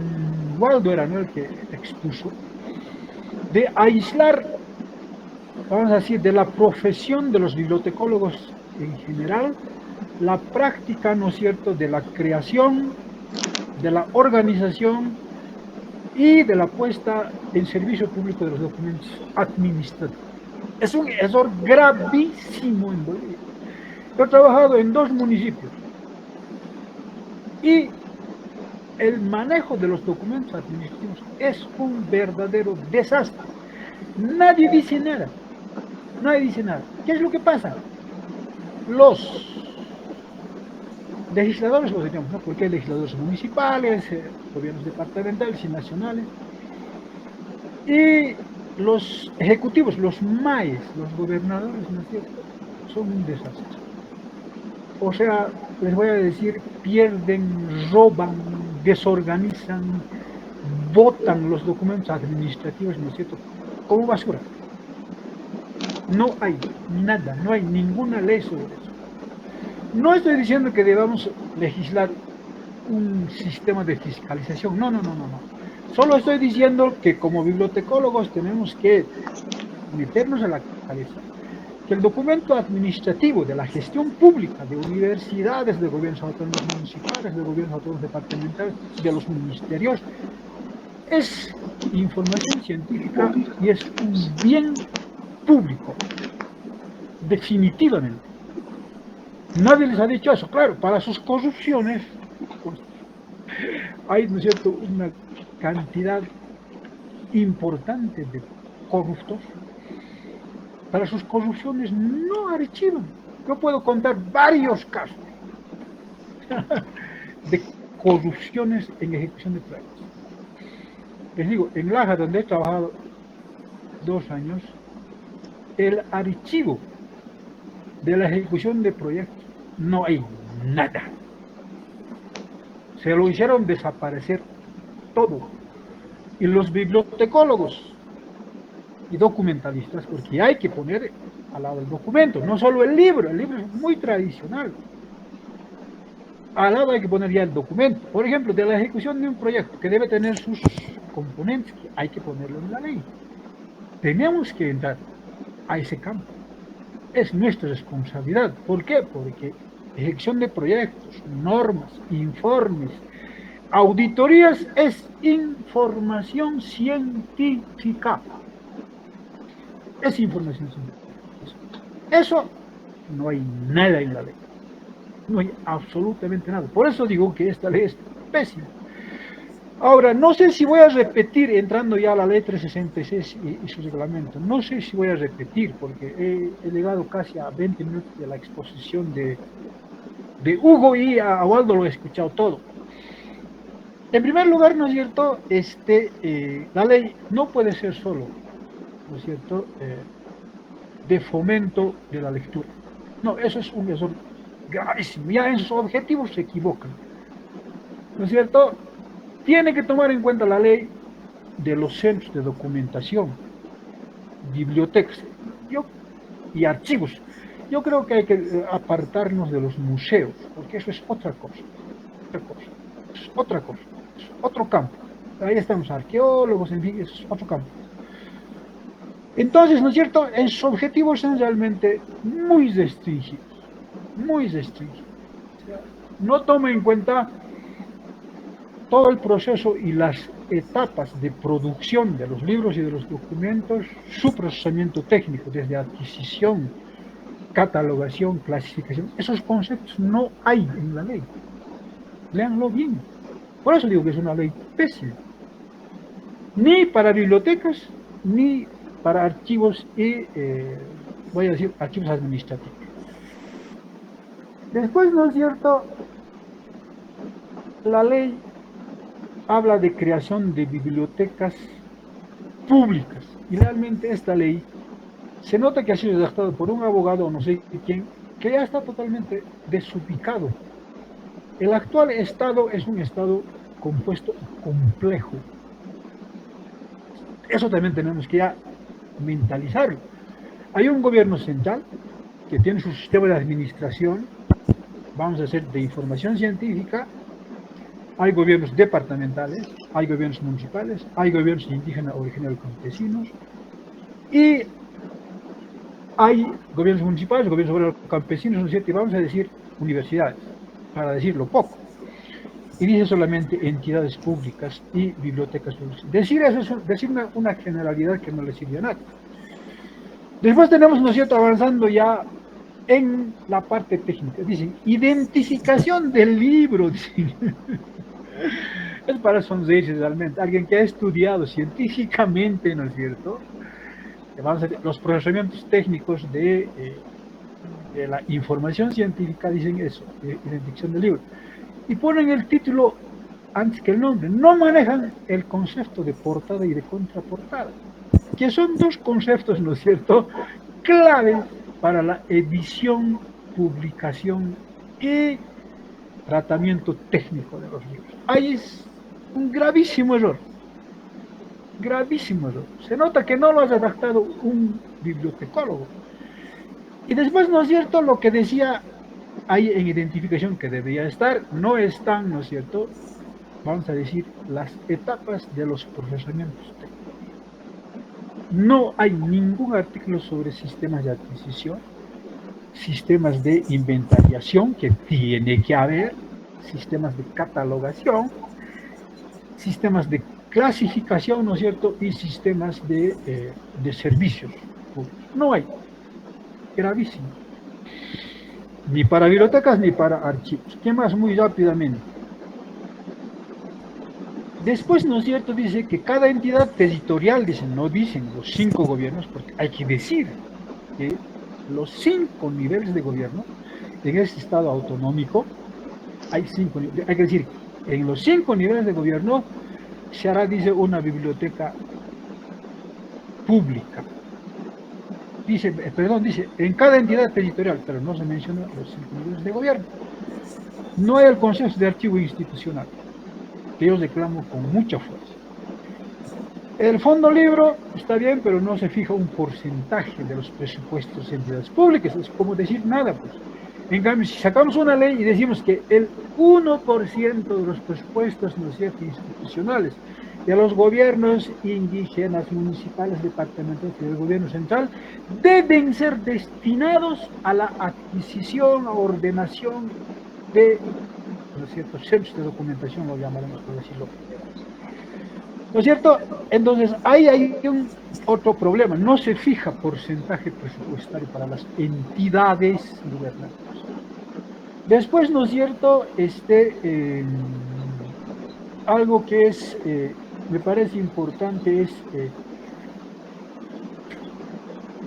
Waldo, era, ¿no?, el que expuso, de aislar, vamos a decir, de la profesión de los bibliotecólogos en general, la práctica, ¿no es cierto?, de la creación, de la organización y de la puesta en servicio público de los documentos administrativos. Es un error gravísimo en Bolivia. Yo he trabajado en 2 municipios y el manejo de los documentos administrativos es un verdadero desastre. Nadie dice nada. Nadie dice nada. ¿Qué es lo que pasa? Los legisladores, los digamos, ¿no?, porque hay legisladores municipales, gobiernos departamentales y nacionales, y los ejecutivos, los MAES, los gobernadores, ¿no es cierto?, son un desastre. O sea, les voy a decir, pierden, roban, desorganizan, botan los documentos administrativos, ¿no es cierto?, como basura. No hay nada, no hay ninguna ley sobre eso. No estoy diciendo que debamos legislar un sistema de fiscalización, no. Solo estoy diciendo que como bibliotecólogos tenemos que meternos a la cabeza que el documento administrativo de la gestión pública de universidades, de gobiernos autónomos municipales, de gobiernos autónomos departamentales, de los ministerios, es información científica y es un bien público, definitivamente. Nadie les ha dicho eso, claro, para sus corrupciones, pues, hay, ¿no es cierto?, una cantidad importante de corruptos. Para sus corrupciones no archivan. Yo puedo contar varios casos de corrupciones en ejecución de proyectos. Les digo, en Laja, donde he trabajado 2 años, el archivo de la ejecución de proyectos no hay nada. Se lo hicieron desaparecer todo. Y los bibliotecólogos y documentalistas, porque hay que poner al lado el documento, no solo el libro es muy tradicional. Al lado hay que poner ya el documento, por ejemplo, de la ejecución de un proyecto que debe tener sus componentes que hay que ponerlo en la ley. Tenemos que entrar a ese campo. Es nuestra responsabilidad. ¿Por qué? Porque ejecución de proyectos, normas, informes, auditorías es información científica. Es información científica. Eso no hay nada en la ley. No hay absolutamente nada. Por eso digo que esta ley es pésima. Ahora, no sé si voy a repetir, entrando ya a la ley 366 y su reglamento, no sé si voy a repetir, porque he llegado casi a 20 minutos de la exposición de Hugo y a Waldo lo he escuchado todo. En primer lugar, ¿no es cierto? La ley no puede ser solo, ¿no es cierto?, de fomento de la lectura. No, eso es un error gravísimo. Ya en sus objetivos se equivocan, ¿no es cierto? Tiene que tomar en cuenta la ley de los centros de documentación, bibliotecas y archivos. Yo creo que hay que apartarnos de los museos, porque eso es otra cosa, es otro campo. Ahí están los arqueólogos, en fin, eso es otro campo. Entonces, ¿no es cierto?, en sus objetivos son realmente muy restringidos, muy restringidos. O sea, no toma en cuenta todo el proceso y las etapas de producción de los libros y de los documentos, su procesamiento técnico, desde adquisición, catalogación, clasificación. Esos conceptos no hay en la ley. Léanlo bien. Por eso digo que es una ley pésima. Ni para bibliotecas, ni para archivos y, voy a decir, archivos administrativos. Después, ¿no es cierto?, la ley habla de creación de bibliotecas públicas. Y realmente esta ley se nota que ha sido redactada por un abogado o no sé quién, que ya está totalmente desubicado. El actual Estado es un Estado compuesto y complejo. Eso también tenemos que ya mentalizarlo. Hay un gobierno central que tiene su sistema de administración, vamos a decir, de información científica. Hay gobiernos departamentales, hay gobiernos municipales, hay gobiernos indígenas, originarios, campesinos, y hay gobiernos municipales, gobiernos campesinos, ¿no es cierto?, y vamos a decir universidades, para decirlo poco. Y dice solamente entidades públicas y bibliotecas públicas. Decir eso es decir una generalidad que no le sirve a nada. Después tenemos, ¿no es cierto?, avanzando ya en la parte técnica. Dicen, identificación del libro. Dicen. Es para sonreírse realmente. Alguien que ha estudiado científicamente, ¿no es cierto?, vamos a ver, los procesamientos técnicos de la información científica, dicen eso, identificación del libro. Y ponen el título antes que el nombre. No manejan el concepto de portada y de contraportada, que son dos conceptos, ¿no es cierto?, claves para la edición, publicación y tratamiento técnico de los libros. Ahí es un gravísimo error. Gravísimo error. Se nota que no lo ha redactado un bibliotecólogo. Y después, ¿no es cierto?, lo que decía ahí en identificación que debería estar, no están, ¿no es cierto?, vamos a decir, las etapas de los procesamientos técnicos. No hay ningún artículo sobre sistemas de adquisición, sistemas de inventariación, que tiene que haber, sistemas de catalogación, sistemas de clasificación, ¿no es cierto?, y sistemas de servicios públicos. No hay. Gravísimo. Ni para bibliotecas ni para archivos. ¿Qué más? Muy rápidamente. Después, ¿no es cierto?, dice que cada entidad territorial, dicen, no dicen los 5 gobiernos, porque hay que decir que los 5 niveles de gobierno en este estado autonómico, hay que decir, en los 5 niveles de gobierno se hará, dice, una biblioteca pública. Dice, en cada entidad territorial, pero no se menciona los 5 niveles de gobierno. No hay el concepto de archivo institucional, que yo reclamo con mucha fuerza. El fondo libro está bien, pero no se fija un porcentaje de los presupuestos de entidades públicas, es como decir nada, pues. En cambio, si sacamos una ley y decimos que el 1% de los presupuestos, ¿no es cierto?, institucionales y a los gobiernos indígenas, municipales, departamentales y del gobierno central deben ser destinados a la adquisición, a ordenación de, ¿no es cierto?, centros de documentación, lo llamaremos por decirlo. ¿No es cierto? Entonces, ahí hay otro problema. No se fija porcentaje presupuestario para las entidades gubernativas. Después, ¿no es cierto?, algo que es, me parece importante es,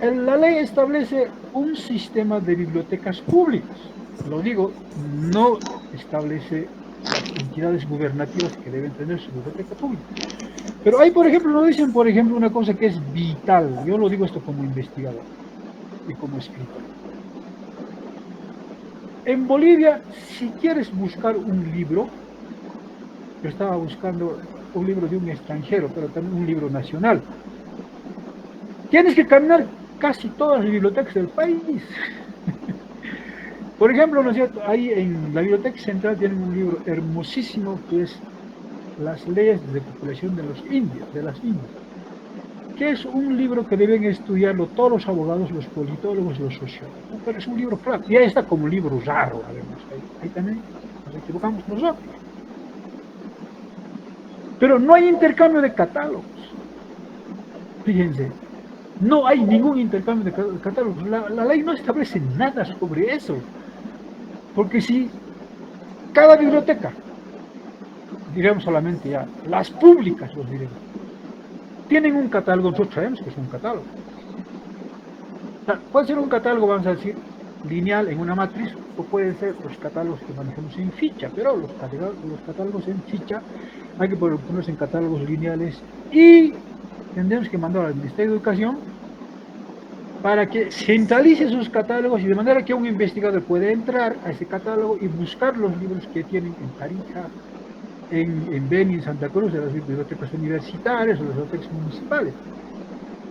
la ley establece un sistema de bibliotecas públicas. Lo digo, no establece las entidades gubernativas que deben tener su biblioteca pública. Pero hay, por ejemplo, nos dicen, por ejemplo, una cosa que es vital. Yo lo digo esto como investigador y como escritor. En Bolivia, si quieres buscar un libro, yo estaba buscando un libro de un extranjero, pero también un libro nacional, tienes que caminar casi todas las bibliotecas del país. Por ejemplo, ¿no es cierto?, ahí en la Biblioteca Central tienen un libro hermosísimo que es Las leyes de población de los indios, de las indias, que es un libro que deben estudiarlo todos los abogados, los politólogos, los sociólogos. Pero es un libro claro, y ahí está como libro raro, además. Ahí también nos equivocamos nosotros. Pero no hay intercambio de catálogos. Fíjense, no hay ningún intercambio de catálogos. La ley no establece nada sobre eso. Porque si cada biblioteca, diremos solamente ya, las públicas los diremos, tienen un catálogo, nosotros sabemos que es un catálogo. O sea, puede ser un catálogo, vamos a decir, lineal en una matriz, o pueden ser los catálogos que manejamos en ficha, pero los catálogos en ficha hay que ponerlos en catálogos lineales y tendremos que mandar al Ministerio de Educación para que centralice esos catálogos y de manera que un investigador pueda entrar a ese catálogo y buscar los libros que tienen en Tarija, en Beni, en Santa Cruz, de las bibliotecas universitarias o las bibliotecas municipales.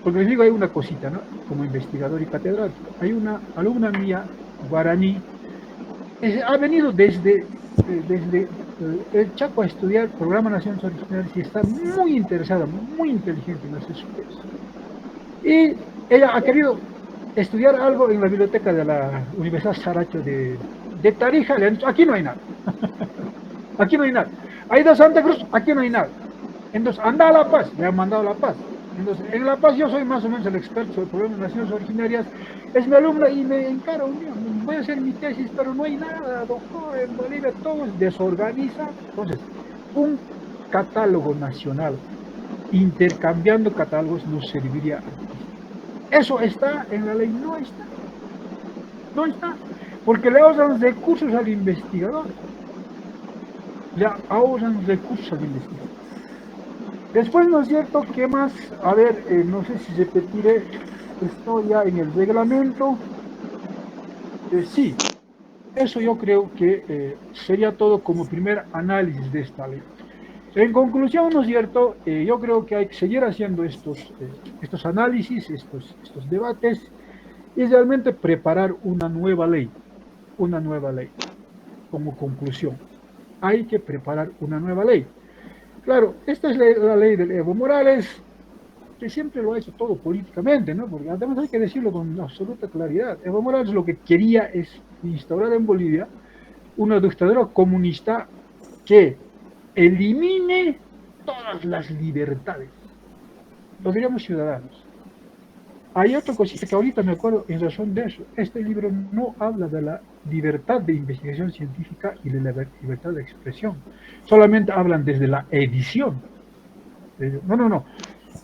Porque les digo, hay una cosita, ¿no? Como investigador y catedrático. Hay una alumna mía, guaraní, ha venido desde el Chaco a estudiar Programa Naciones Originarias y está muy interesada, muy inteligente en hacer su tesis. Y ella ha querido estudiar algo en la biblioteca de la Universidad Saracho de Tarija. Le han dicho, aquí no hay nada. Aquí no hay nada. Ha ido a Santa Cruz, aquí no hay nada. Entonces, anda a La Paz, le han mandado a La Paz. Entonces, en La Paz yo soy más o menos el experto sobre problemas de naciones originarias, es mi alumna y me encara un día, voy a hacer mi tesis, pero no hay nada, doctor, en Bolivia todo es desorganizado. Entonces, un catálogo nacional, intercambiando catálogos, nos serviría. ¿Eso está en la ley? No está. No está. Porque le ahorran recursos al investigador. Le ahorran recursos al investigador. Después, ¿no es cierto? ¿Qué más? A ver, no sé si repetiré esto ya en el reglamento. Sí, eso yo creo que sería todo como primer análisis de esta ley. En conclusión, ¿no es cierto? Yo creo que hay que seguir haciendo estos análisis, estos debates, y realmente preparar una nueva ley, como conclusión. Hay que preparar una nueva ley. Claro, esta es la ley de Evo Morales, que siempre lo ha hecho todo políticamente, ¿no? Porque además hay que decirlo con absoluta claridad. Evo Morales lo que quería es instaurar en Bolivia una dictadura comunista que elimine todas las libertades. Lo diríamos ciudadanos. Hay otra cosita que ahorita me acuerdo en razón de eso. Este libro no habla de la libertad de investigación científica y de la libertad de expresión. Solamente hablan desde la edición. No.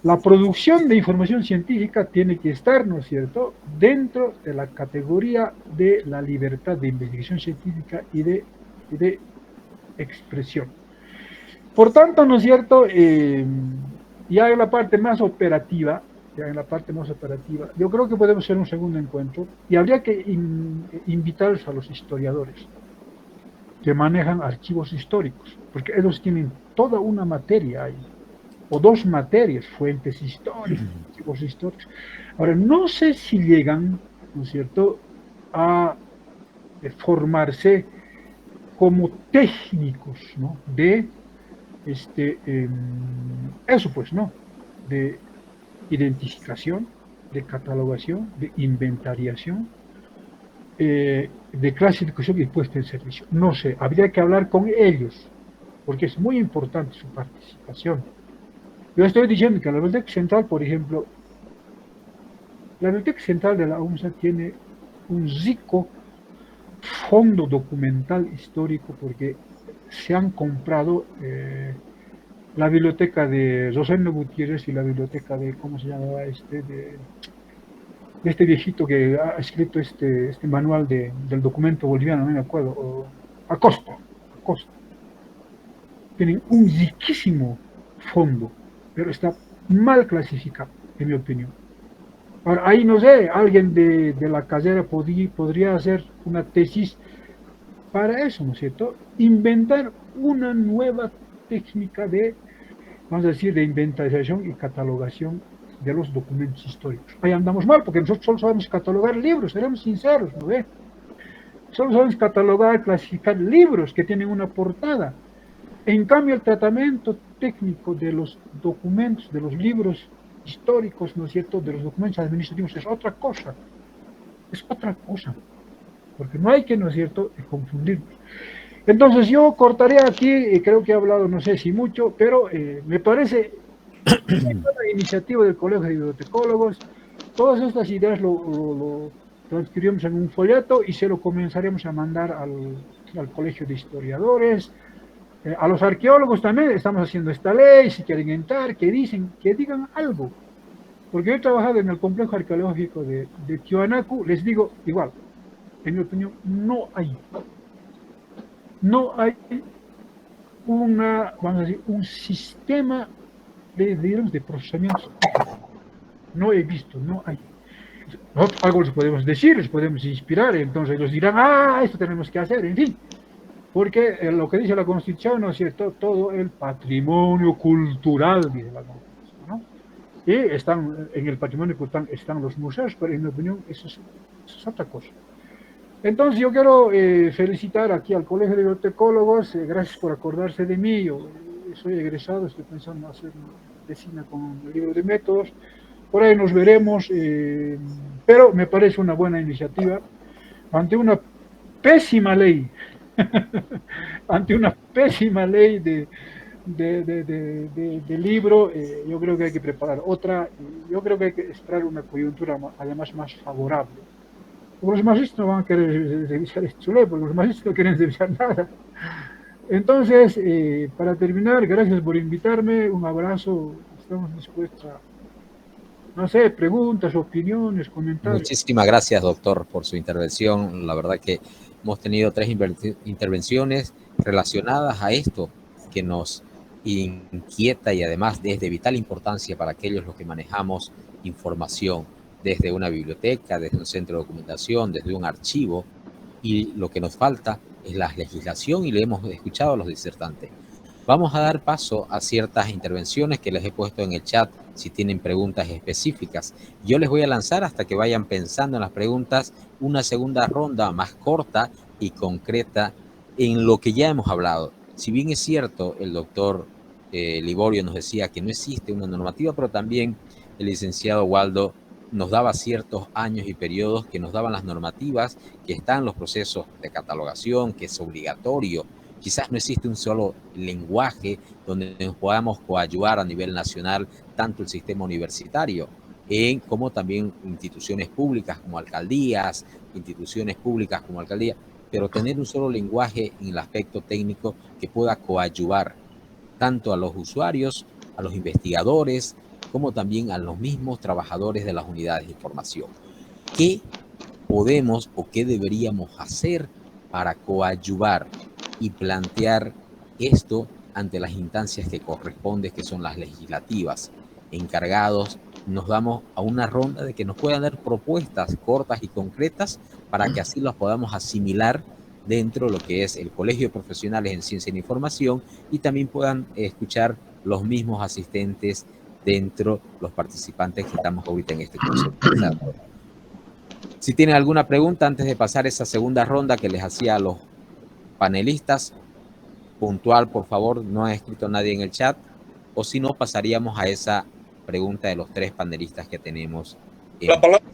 La producción de información científica tiene que estar, ¿no es cierto?, dentro de la categoría de la libertad de investigación científica y de expresión. Por tanto, ¿no es cierto?, ya en la parte más operativa, yo creo que podemos hacer un segundo encuentro y habría que invitarlos a los historiadores que manejan archivos históricos, porque ellos tienen toda una materia ahí, o dos materias, fuentes históricas, archivos históricos. Ahora, no sé si llegan, ¿no es cierto?, a formarse como técnicos, ¿no?, de eso pues, ¿no? De identificación, de catalogación, de inventariación, de clasificación y puesta en servicio. No sé, habría que hablar con ellos, porque es muy importante su participación. Yo estoy diciendo que la Biblioteca Central, por ejemplo, la Biblioteca Central de la UNSA tiene un rico fondo documental histórico porque se han comprado la biblioteca de Rosendo Gutiérrez y la biblioteca de, ¿cómo se llamaba de este viejito que ha escrito este manual del documento boliviano, no me acuerdo, Acosta. Tienen un riquísimo fondo, pero está mal clasificado, en mi opinión. Ahora, ahí no sé, alguien de la carrera podría hacer una tesis para eso, ¿no es cierto? Inventar una nueva técnica de, vamos a decir, de inventarización y catalogación de los documentos históricos. Ahí andamos mal, porque nosotros solo sabemos catalogar libros, seremos sinceros, ¿no ve? Solo sabemos catalogar, clasificar libros que tienen una portada. En cambio, el tratamiento técnico de los documentos, de los libros históricos, ¿no es cierto?, de los documentos administrativos es otra cosa. Es otra cosa. Porque no hay que, ¿no es cierto?, confundirnos. Entonces yo cortaré aquí, creo que he hablado, no sé si mucho, pero me parece una iniciativa del Colegio de Bibliotecólogos. Todas estas ideas lo transcribimos en un folleto y se lo comenzaremos a mandar al Colegio de Historiadores, a los arqueólogos también. Estamos haciendo esta ley, si quieren entrar, que digan algo. Porque yo he trabajado en el complejo arqueológico de Tiwanaku, les digo igual, en mi opinión, no hay vamos a decir, un sistema de procesamiento. No he visto, no hay. Nosotros algo les podemos decir, les podemos inspirar, entonces ellos dirán, esto tenemos que hacer, en fin. Porque lo que dice la Constitución, ¿no es cierto?, todo el patrimonio cultural, dice la Constitución, ¿no? Y en el patrimonio cultural están los museos, pero en mi opinión eso es otra cosa. Entonces yo quiero felicitar aquí al Colegio de Bibliotecólogos, gracias por acordarse de mí. Yo soy egresado, estoy pensando en hacer medicina con el libro de métodos, por ahí nos veremos, pero me parece una buena iniciativa ante una pésima ley, ante una pésima ley de libro. Yo creo que hay que preparar otra, yo creo que hay que esperar una coyuntura además más favorable. Porque los maestros no van a querer revisar su ley, porque los maestros no quieren revisar nada. Entonces, para terminar, gracias por invitarme, un abrazo, estamos dispuestos a, no sé, preguntas, opiniones, comentarios. Muchísimas gracias, doctor, por su intervención. La verdad que hemos tenido 3 intervenciones relacionadas a esto que nos inquieta y además es de vital importancia para aquellos los que manejamos información desde una biblioteca, desde un centro de documentación, desde un archivo, y lo que nos falta es la legislación y le hemos escuchado a los disertantes. Vamos a dar paso a ciertas intervenciones que les he puesto en el chat si tienen preguntas específicas. Yo les voy a lanzar hasta que vayan pensando en las preguntas una segunda ronda más corta y concreta en lo que ya hemos hablado. Si bien es cierto, el doctor Liborio nos decía que no existe una normativa, pero también el licenciado Waldo nos daba ciertos años y periodos que nos daban las normativas, que están los procesos de catalogación, que es obligatorio. Quizás no existe un solo lenguaje donde nos podamos coadyuvar a nivel nacional, tanto el sistema universitario, como también instituciones públicas como alcaldías, pero tener un solo lenguaje en el aspecto técnico que pueda coadyuvar tanto a los usuarios, a los investigadores, como también a los mismos trabajadores de las unidades de información. ¿Qué podemos o qué deberíamos hacer para coadyuvar y plantear esto ante las instancias que corresponden, que son las legislativas? Encargados, nos damos a una ronda de que nos puedan dar propuestas cortas y concretas para que así las podamos asimilar dentro de lo que es el Colegio de Profesionales en Ciencia e Información y también puedan escuchar los mismos asistentes dentro los participantes que estamos ahorita en este curso. Si tienen alguna pregunta antes de pasar esa segunda ronda que les hacía a los panelistas, puntual, por favor, no ha escrito nadie en el chat, o si no, pasaríamos a esa pregunta de los 3 panelistas que tenemos. La palabra.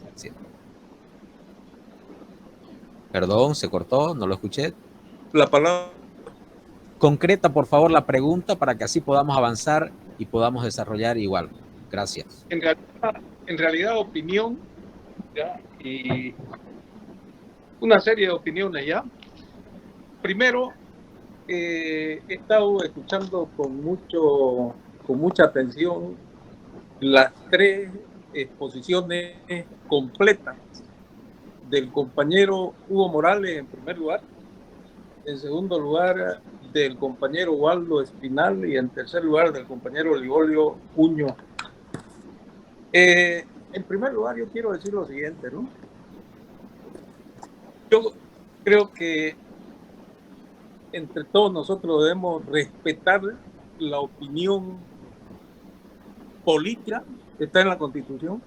Perdón, se cortó, no lo escuché. La palabra. Concreta, por favor, la pregunta para que así podamos avanzar y podamos desarrollar igual. Gracias. En realidad opinión, ¿ya? Y una serie de opiniones ya. Primero, he estado escuchando con mucha atención las 3 exposiciones completas del compañero Hugo Morales en primer lugar, en segundo lugar del compañero Waldo Espinal y en tercer lugar del compañero Ligolio Uño. En primer lugar yo quiero decir lo siguiente, ¿no? Yo creo que entre todos nosotros debemos respetar la opinión política que está en la Constitución,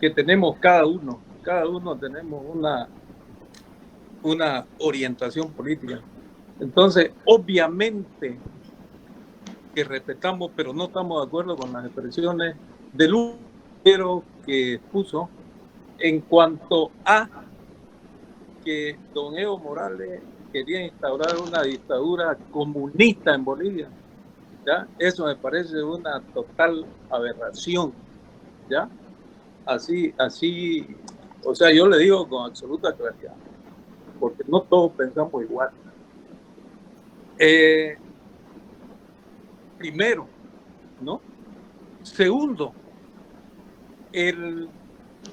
que tenemos cada uno tenemos una orientación política. Entonces, obviamente que respetamos, pero no estamos de acuerdo con las expresiones del Lucero que puso en cuanto a que don Evo Morales quería instaurar una dictadura comunista en Bolivia. ¿Ya? Eso me parece una total aberración, ¿ya? Así, o sea, yo le digo con absoluta claridad, porque no todos pensamos igual. Primero, ¿no? Segundo, en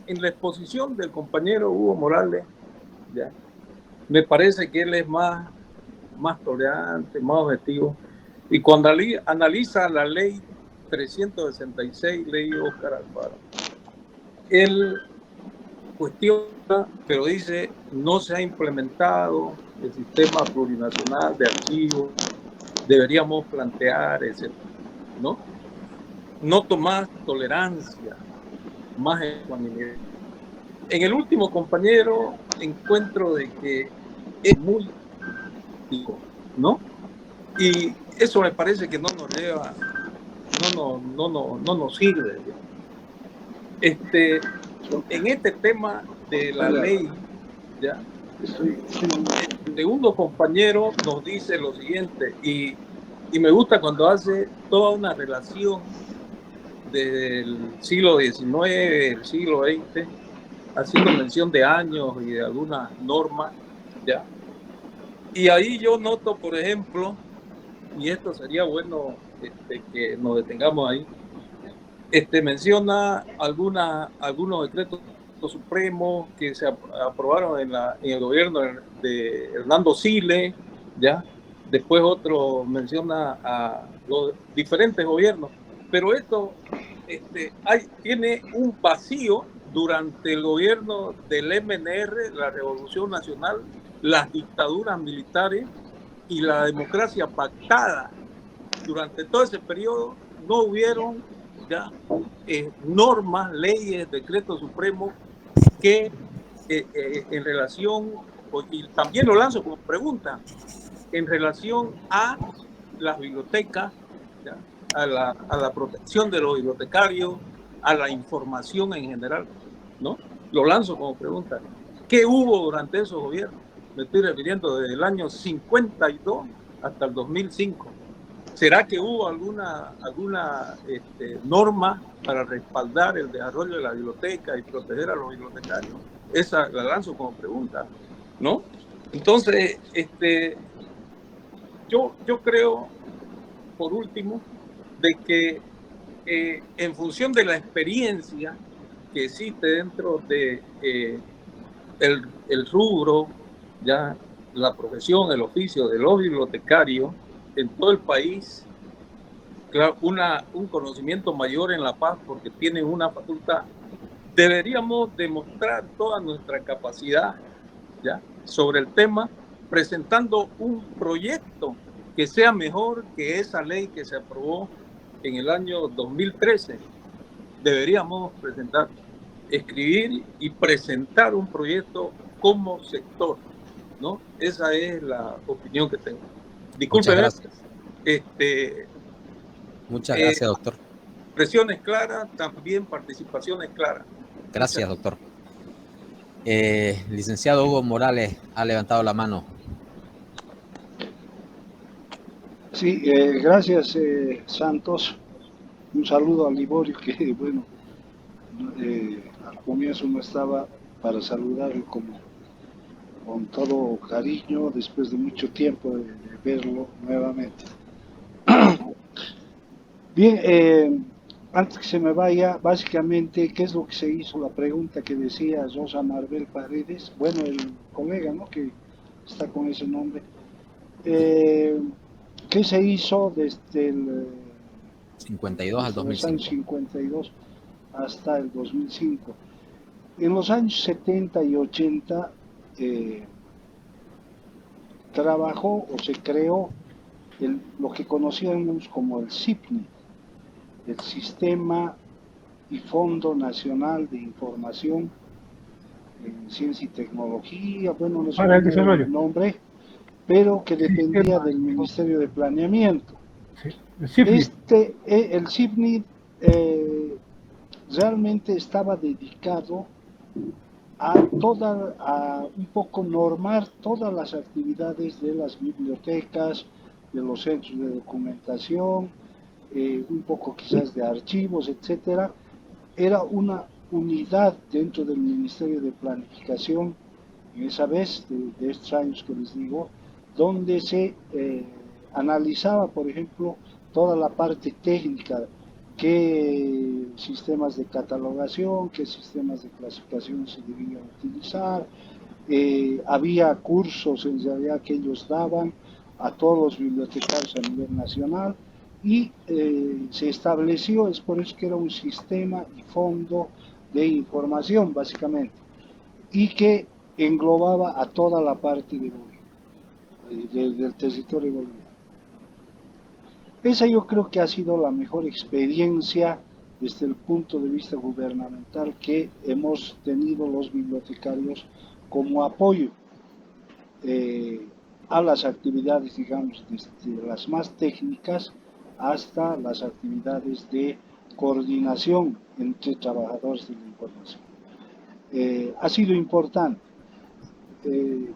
la exposición del compañero Hugo Morales, ¿ya? Me parece que él es más tolerante, más objetivo. Y cuando analiza la ley 366, ley Óscar Alfaro, él cuestiona, pero dice, no se ha implementado el sistema plurinacional de archivos, deberíamos plantear, etc. ¿No? Noto más tolerancia, más ecuanimidad. En el último compañero encuentro de que es muy, ¿no? Y eso me parece que no nos lleva, no nos sirve. En este tema de la ley, ¿ya? El segundo compañero nos dice lo siguiente, y me gusta cuando hace toda una relación del siglo XIX, del siglo XX, haciendo mención de años y de algunas normas, ¿ya? Y ahí yo noto, por ejemplo, y esto sería bueno que nos detengamos ahí, menciona algunos decretos supremos que se aprobaron en el gobierno de Hernando Siles, ¿ya? Después otro menciona a los diferentes gobiernos, pero esto tiene un vacío durante el gobierno del MNR, la Revolución Nacional, las dictaduras militares y la democracia pactada. Durante todo ese periodo no hubieron ya normas, leyes, decretos supremos que en relación, y también lo lanzo como pregunta, en relación a las bibliotecas, ¿ya? A la protección de los bibliotecarios, a la información en general, ¿no? Lo lanzo como pregunta. ¿Qué hubo durante esos gobiernos? Me estoy refiriendo desde el año 52 hasta el 2005. ¿Será que hubo alguna norma para respaldar el desarrollo de la biblioteca y proteger a los bibliotecarios? Esa la lanzo como pregunta, ¿no? Entonces, yo creo, por último, de que en función de la experiencia que existe dentro de el rubro, ya la profesión, el oficio de los bibliotecarios en todo el país, claro, un conocimiento mayor en La Paz porque tienen una facultad, deberíamos demostrar toda nuestra capacidad, ¿ya? Sobre el tema, presentando un proyecto que sea mejor que esa ley que se aprobó en el año 2013. Deberíamos escribir y presentar un proyecto como sector, ¿no? Esa es la opinión que tengo. Muchas Discúlpeme, gracias. Muchas gracias, doctor. Presiones claras, también participaciones claras. Gracias, doctor. Licenciado Hugo Morales ha levantado la mano. Sí, gracias, Santos. Un saludo a Liborio, que bueno, al comienzo no estaba para saludarlo con todo cariño después de mucho tiempo de verlo nuevamente. Bien, antes que se me vaya, básicamente, ¿qué es lo que se hizo? La pregunta que decía Rosa Marbel Paredes, bueno, el colega, ¿no?, que está con ese nombre. ¿Qué se hizo desde el 52 al desde los años 2005. 52 hasta el 2005? En los años 70 y 80 trabajó o se creó lo que conocíamos como el SIPNI, el Sistema y Fondo Nacional de Información en Ciencia y Tecnología, bueno, no sé Para el cómo era desarrollo. el nombre, pero que dependía Sistema, del Ministerio de Planeamiento. sí, el CIFNI. El SIPNI realmente estaba dedicado a un poco normar todas las actividades de las bibliotecas, de los centros de documentación, un poco quizás de archivos, etcétera. Era una unidad dentro del Ministerio de Planificación, en esa vez de estos años que les digo, donde se analizaba, por ejemplo, toda la parte técnica, qué sistemas de catalogación, qué sistemas de clasificación se debían utilizar. Había cursos en realidad que ellos daban a todos los bibliotecarios a nivel nacional y se estableció, es por eso que era un sistema y fondo de información básicamente, y que englobaba a toda la parte de del territorio boliviano. Esa yo creo que ha sido la mejor experiencia desde el punto de vista gubernamental que hemos tenido los bibliotecarios como apoyo a las actividades, digamos, desde las más técnicas hasta las actividades de coordinación entre trabajadores de la información. Ha sido importante. Eh,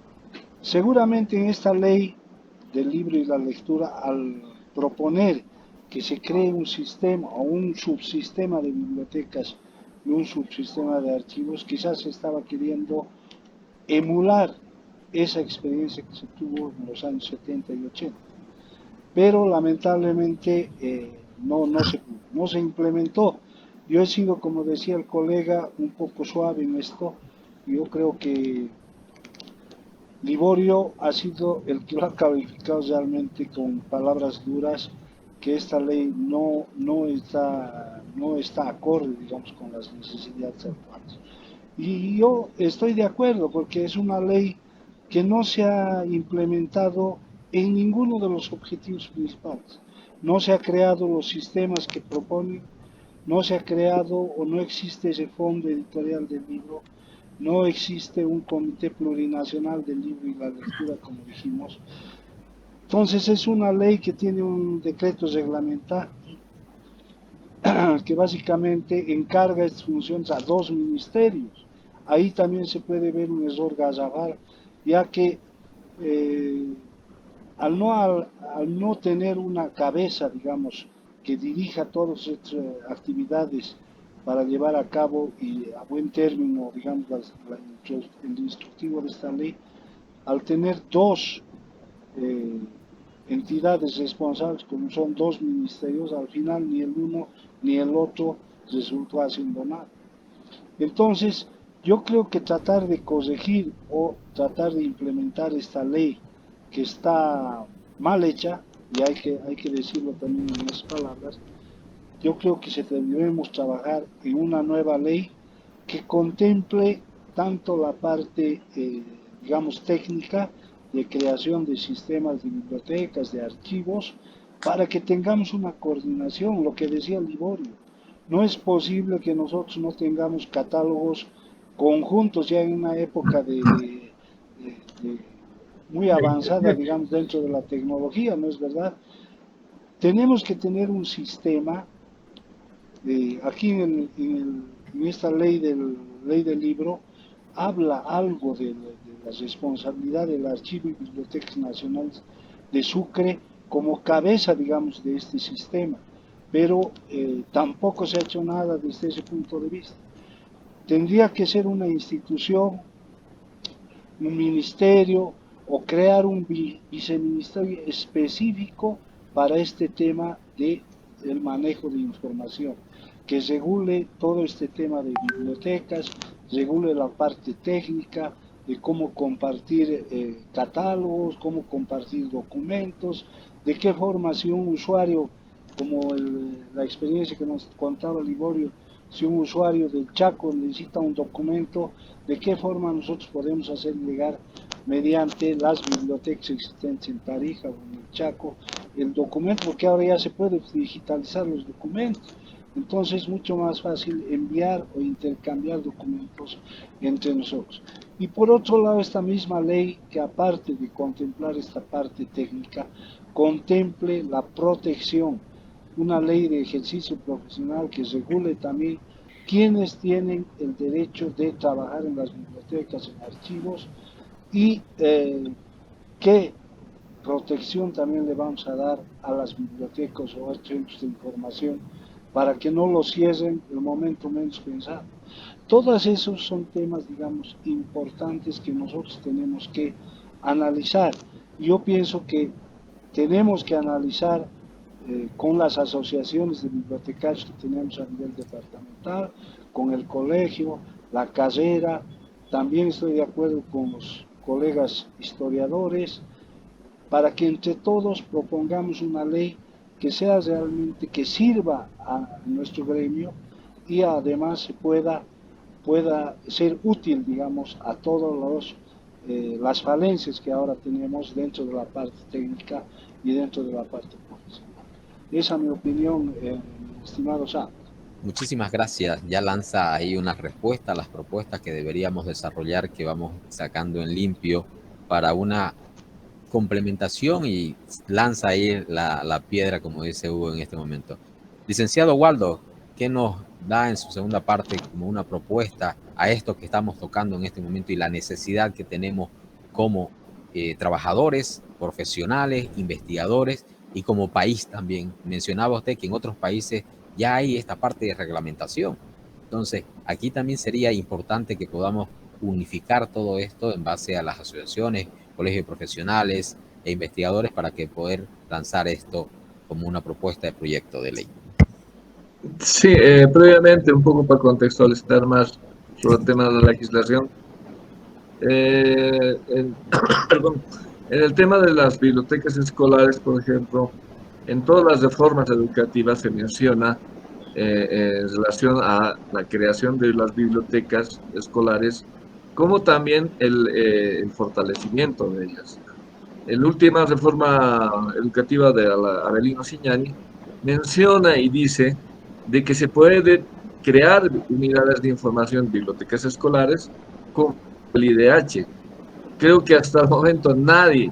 Seguramente en esta ley del libro y la lectura, al proponer que se cree un sistema o un subsistema de bibliotecas y un subsistema de archivos, quizás se estaba queriendo emular esa experiencia que se tuvo en los años 70 y 80. Pero lamentablemente no se implementó. Yo he sido, como decía el colega, un poco suave en esto. Yo creo que Liborio ha sido el que lo ha calificado realmente con palabras duras, que esta ley no está acorde, digamos, con las necesidades actuales. Y yo estoy de acuerdo, porque es una ley que no se ha implementado en ninguno de los objetivos principales. No se ha creado los sistemas que proponen, no se ha creado o no existe ese fondo editorial del libro, no existe un comité plurinacional del libro y la lectura, como dijimos. Entonces es una ley que tiene un decreto reglamentario que básicamente encarga estas funciones a dos ministerios. Ahí también se puede ver un error garrafal, ya que eh, al no tener una cabeza, digamos, que dirija todas estas actividades para llevar a cabo y a buen término, digamos, el instructivo de esta ley, al tener dos eh, entidades responsables, como son dos ministerios, al final ni el uno ni el otro resultó haciendo nada. Entonces, yo creo que tratar de corregir o tratar de implementar esta ley que está mal hecha, y hay que decirlo también en esas palabras, yo creo que debemos trabajar en una nueva ley que contemple tanto la parte, digamos, técnica de creación de sistemas de bibliotecas, de archivos, para que tengamos una coordinación, lo que decía Liborio. No es posible que nosotros no tengamos catálogos conjuntos ya en una época de muy avanzada, digamos, dentro de la tecnología, ¿no es verdad? Tenemos que tener un sistema, aquí en esta ley del libro, habla algo de la responsabilidad del Archivo y Bibliotecas Nacionales de Sucre como cabeza, digamos, de este sistema, pero tampoco se ha hecho nada desde ese punto de vista. Tendría que ser una institución, un ministerio o crear un viceministerio específico para este tema de el manejo de información, que regule todo este tema de bibliotecas, regule la parte técnica de cómo compartir catálogos, cómo compartir documentos, de qué forma si un usuario, como la experiencia que nos contaba Liborio, si un usuario del Chaco necesita un documento, de qué forma nosotros podemos hacer llegar mediante las bibliotecas existentes en Tarija o en el Chaco el documento, porque ahora ya se puede digitalizar los documentos. Entonces es mucho más fácil enviar o intercambiar documentos entre nosotros. Y por otro lado, esta misma ley, que aparte de contemplar esta parte técnica, contemple la protección, una ley de ejercicio profesional que regule también quienes tienen el derecho de trabajar en las bibliotecas, en archivos, y qué protección también le vamos a dar a las bibliotecas o a centros de información para que no lo cierren el momento menos pensado. Todos esos son temas, digamos, importantes que nosotros tenemos que analizar. Yo pienso que tenemos que analizar con las asociaciones de bibliotecarios que tenemos a nivel departamental, con el colegio, la carrera. También estoy de acuerdo con los colegas historiadores, para que entre todos propongamos una ley que sea realmente, que sirva a nuestro gremio y además pueda ser útil, digamos, a todos las falencias que ahora tenemos dentro de la parte técnica y dentro de la parte profesional. Esa es mi opinión, estimado Sam. Muchísimas gracias. Ya lanza ahí una respuesta a las propuestas que deberíamos desarrollar, que vamos sacando en limpio para una complementación, y lanza ahí la piedra, como dice Hugo en este momento. Licenciado Waldo, ¿qué nos da en su segunda parte como una propuesta a esto que estamos tocando en este momento y la necesidad que tenemos como trabajadores, profesionales, investigadores y como país también? Mencionaba usted que en otros países ya hay esta parte de reglamentación. Entonces, aquí también sería importante que podamos unificar todo esto en base a las asociaciones, colegios profesionales e investigadores, para que poder lanzar esto como una propuesta de proyecto de ley. Sí, previamente, un poco para contextualizar más sobre el tema de la legislación. Perdón, en el tema de las bibliotecas escolares, por ejemplo, en todas las reformas educativas se menciona en relación a la creación de las bibliotecas escolares, como también el fortalecimiento de ellas. En la última reforma educativa de Avelino Ciñani menciona y dice de que se puede crear unidades de información, bibliotecas escolares, con el IDH. Creo que hasta el momento nadie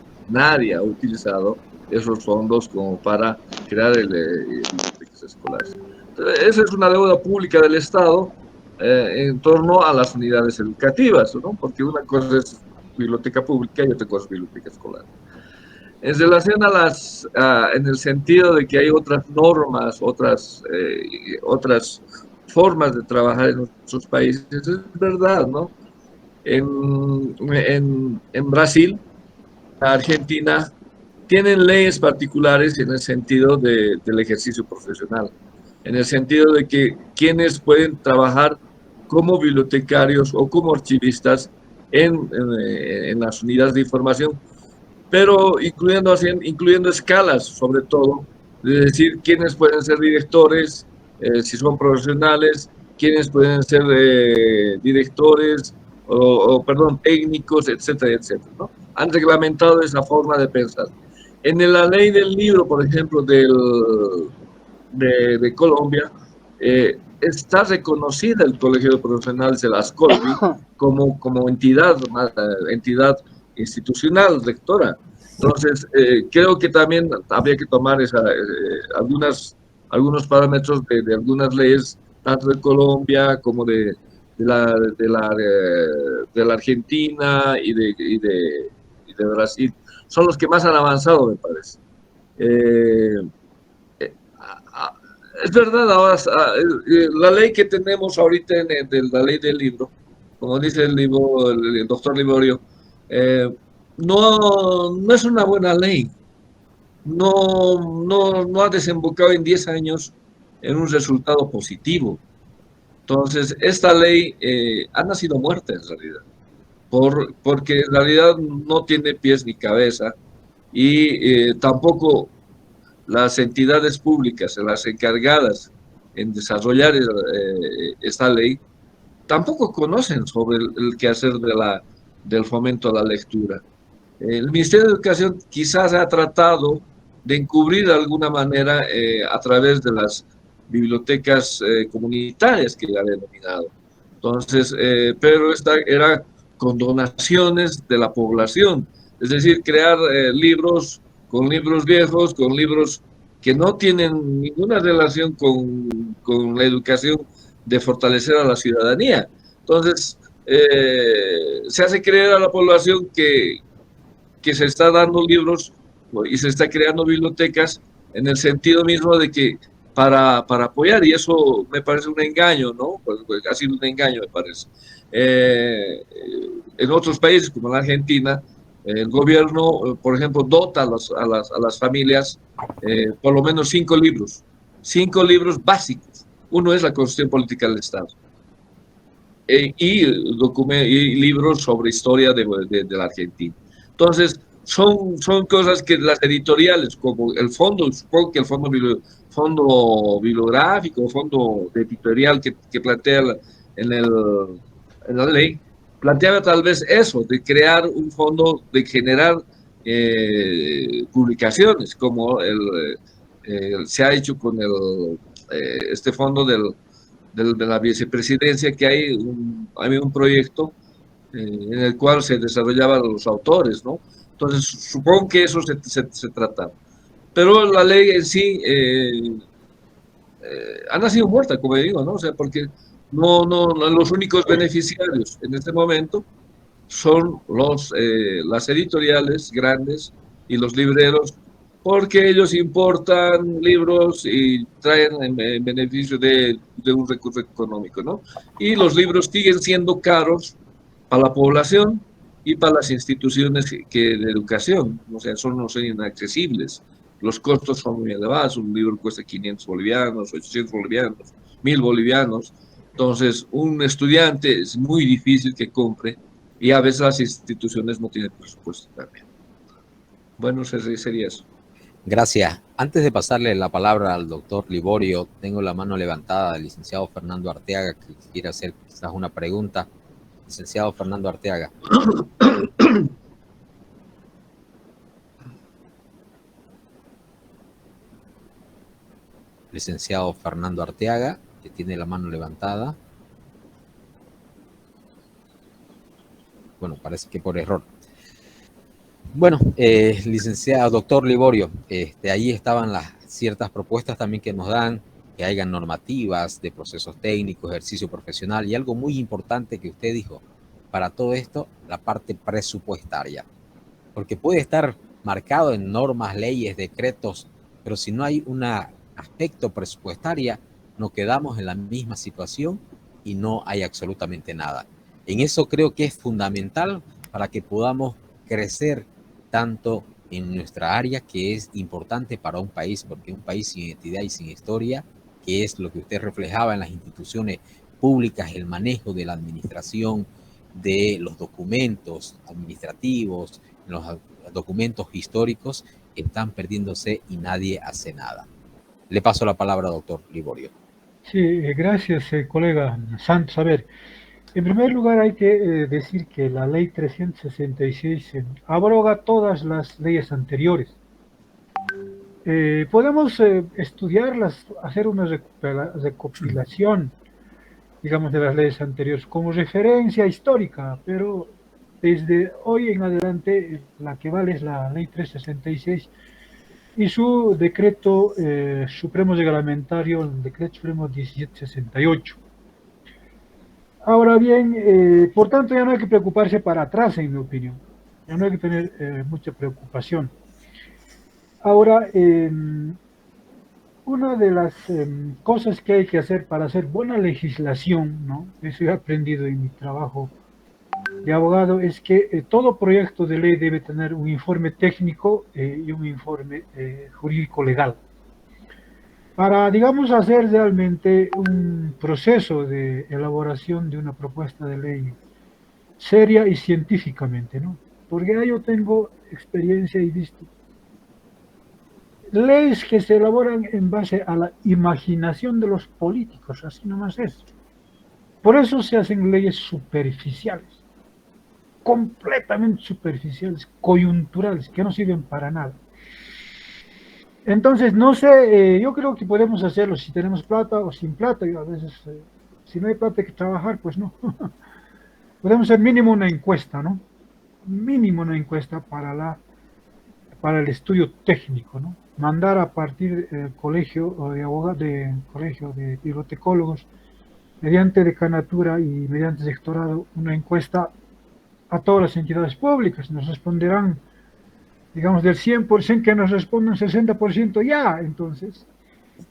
ha utilizado esos fondos como para crear bibliotecas escolares. Entonces, esa es una deuda pública del Estado en torno a las unidades educativas, ¿no? Porque una cosa es biblioteca pública y otra cosa es biblioteca escolar. En relación en el sentido de que hay otras normas, otras formas de trabajar en nuestros países, es verdad, ¿no? En Brasil, Argentina, tienen leyes particulares en el sentido del ejercicio profesional, en el sentido de que quienes pueden trabajar como bibliotecarios o como archivistas en las unidades de información, pero incluyendo escalas, sobre todo, es decir, quiénes pueden ser directores, si son profesionales, quiénes pueden ser directores, perdón, técnicos, etcétera, etcétera, ¿no? Han reglamentado esa forma de pensar. En la ley del libro, por ejemplo, de Colombia, está reconocida el Colegio de Profesionales de las Ascolbi como entidad institucional, rectora. Entonces, creo que también habría que tomar algunos parámetros de algunas leyes, tanto de Colombia como de la Argentina y de Brasil. Son los que más han avanzado, me parece. Es verdad, ahora la ley que tenemos ahorita, la ley del libro, como dice el doctor Liborio, no es una buena ley. No ha desembocado en 10 años en un resultado positivo. Entonces, esta ley ha nacido muerta en realidad, porque en realidad no tiene pies ni cabeza y tampoco las entidades públicas, las encargadas en desarrollar esta ley, tampoco conocen sobre el quehacer del fomento a la lectura. El Ministerio de Educación quizás ha tratado de encubrir de alguna manera a través de las bibliotecas comunitarias que ha denominado. Entonces, pero esta era con donaciones de la población, es decir, crear libros con libros viejos, con libros que no tienen ninguna relación con la educación de fortalecer a la ciudadanía. Entonces, se hace creer a la población que se está dando libros y se está creando bibliotecas en el sentido mismo de que para apoyar, y eso me parece un engaño, ¿no? Pues ha sido un engaño, me parece. En otros países, como en la Argentina, el gobierno, por ejemplo, dota a las familias por lo menos 5 libros básicos. Uno es la Constitución Política del Estado. Y libros sobre historia de la Argentina. Entonces, son cosas que las editoriales, como el fondo, supongo que el fondo bibliográfico, fondo editorial que plantea en la ley, planteaba tal vez eso, de crear un fondo, de generar publicaciones, como se ha hecho con este fondo de la vicepresidencia, que hay un proyecto en el cual se desarrollaban los autores, ¿no? Entonces, supongo que eso se trataba. Pero la ley en sí ha nacido muerta, como digo, ¿no? O sea, porque los únicos beneficiarios en este momento son las editoriales grandes y los libreros, porque ellos importan libros y traen en beneficio de un recurso económico, ¿no? Y los libros siguen siendo caros para la población y para las instituciones de educación, o sea, no son inaccesibles. Los costos son muy elevados, un libro cuesta 500 bolivianos, 800 bolivianos, 1000 bolivianos. Entonces, un estudiante es muy difícil que compre y a veces las instituciones no tienen presupuesto también. Bueno, sería eso. Gracias. Antes de pasarle la palabra al doctor Liborio, tengo la mano levantada del licenciado Fernando Arteaga, que quiere hacer quizás una pregunta. Licenciado Fernando Arteaga. Licenciado Fernando Arteaga, que tiene la mano levantada. Bueno, parece que por error. Bueno, licenciado, doctor Liborio, ahí estaban las ciertas propuestas también que nos dan, que hayan normativas de procesos técnicos, ejercicio profesional, y algo muy importante que usted dijo, para todo esto, la parte presupuestaria, porque puede estar marcado en normas, leyes, decretos, pero si no hay un aspecto presupuestario, nos quedamos en la misma situación y no hay absolutamente nada. En eso creo que es fundamental para que podamos crecer tanto en nuestra área, que es importante para un país, porque un país sin identidad y sin historia, que es lo que usted reflejaba en las instituciones públicas, el manejo de la administración, de los documentos administrativos, los documentos históricos, están perdiéndose y nadie hace nada. Le paso la palabra, doctor Liborio. Sí, gracias, colega Santos. A ver, en primer lugar hay que decir que la ley 366 abroga todas las leyes anteriores. Podemos estudiarlas, hacer una recopilación, digamos, de las leyes anteriores como referencia histórica, pero Desde hoy en adelante, la que vale es la Ley 366 y su decreto supremo reglamentario, el decreto supremo 1768. Ahora bien, por tanto, ya no hay que preocuparse para atrás, en mi opinión. Ya no hay que tener mucha preocupación. Ahora, una de las cosas que hay que hacer para hacer buena legislación, ¿no? Eso he aprendido en mi trabajo de abogado, es que todo proyecto de ley debe tener un informe técnico y un informe jurídico legal. Para, digamos, hacer realmente un proceso de elaboración de una propuesta de ley seria y científicamente, ¿no? Porque ahí yo tengo experiencia y visto leyes que se elaboran en base a la imaginación de los políticos, así nomás es. Por eso se hacen leyes superficiales, completamente superficiales, coyunturales, que no sirven para nada. Entonces, no sé, yo creo que podemos hacerlo si tenemos plata o sin plata, y a veces, si no hay plata que trabajar, pues no. Podemos hacer mínimo una encuesta, ¿no? Mínimo una encuesta para el estudio técnico, ¿no? Mandar a partir del colegio de abogados, de colegio de bibliotecólogos, mediante decanatura y mediante sectorado, una encuesta a todas las entidades públicas. Nos responderán, digamos, del 100% que nos respondan 60% ya, entonces.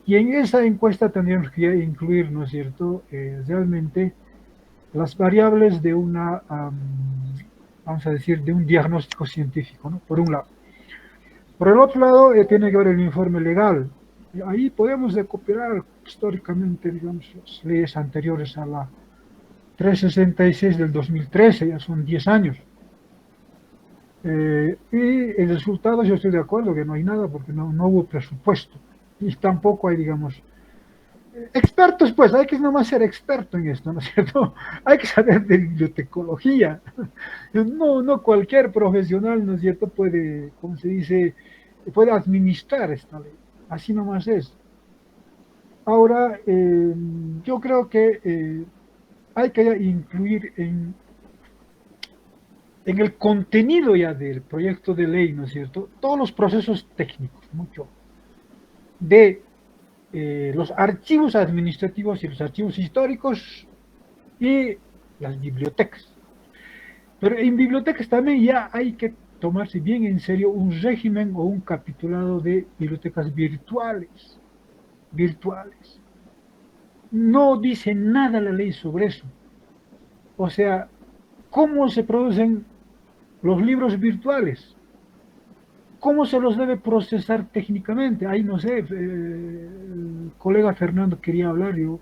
Y en esa encuesta tendríamos que incluir, ¿no es cierto?, realmente las variables de una, vamos a decir, de un diagnóstico científico, ¿no? Por un lado. Por el otro lado, tiene que haber el informe legal. Ahí podemos recopilar históricamente, digamos, las leyes anteriores a la 366 del 2013, ya son 10 años. Y el resultado, yo estoy de acuerdo que no hay nada porque no hubo presupuesto. Y tampoco hay, digamos, expertos, pues, hay que nomás ser experto en esto, ¿no es cierto? Hay que saber de bibliotecología. No cualquier profesional, ¿no es cierto?, puede, como se dice, puede administrar esta ley. Así nomás es. Ahora, yo creo que hay que incluir en el contenido ya del proyecto de ley, ¿no es cierto?, todos los procesos técnicos, mucho, de los archivos administrativos y los archivos históricos y las bibliotecas. Pero en bibliotecas también ya hay que tomarse bien en serio un régimen o un capitulado de bibliotecas virtuales. Virtuales. No dice nada la ley sobre eso. O sea, ¿cómo se producen los libros virtuales? ¿Cómo se los debe procesar técnicamente? Ahí no sé, el colega Fernando quería hablar, yo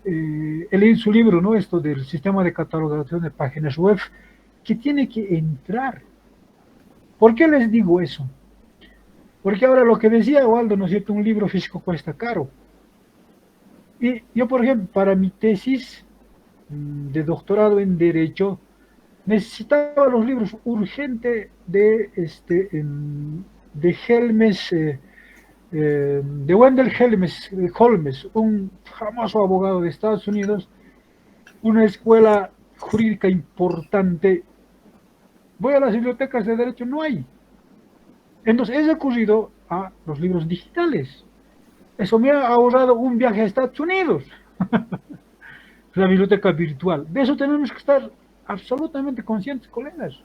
he leído su libro, ¿no? Esto del sistema de catalogación de páginas web, que tiene que entrar. ¿Por qué les digo eso? Porque ahora lo que decía Waldo, ¿no es cierto? Un libro físico cuesta caro. Y yo, por ejemplo, para mi tesis de doctorado en Derecho, necesitaba los libros urgente de Helmes, de Wendell Holmes, un famoso abogado de Estados Unidos, una escuela jurídica importante. Voy a las bibliotecas de derecho, no hay. Entonces he recurrido a los libros digitales. Eso me ha ahorrado un viaje a Estados Unidos. La biblioteca virtual. De eso tenemos que estar absolutamente conscientes, colegas.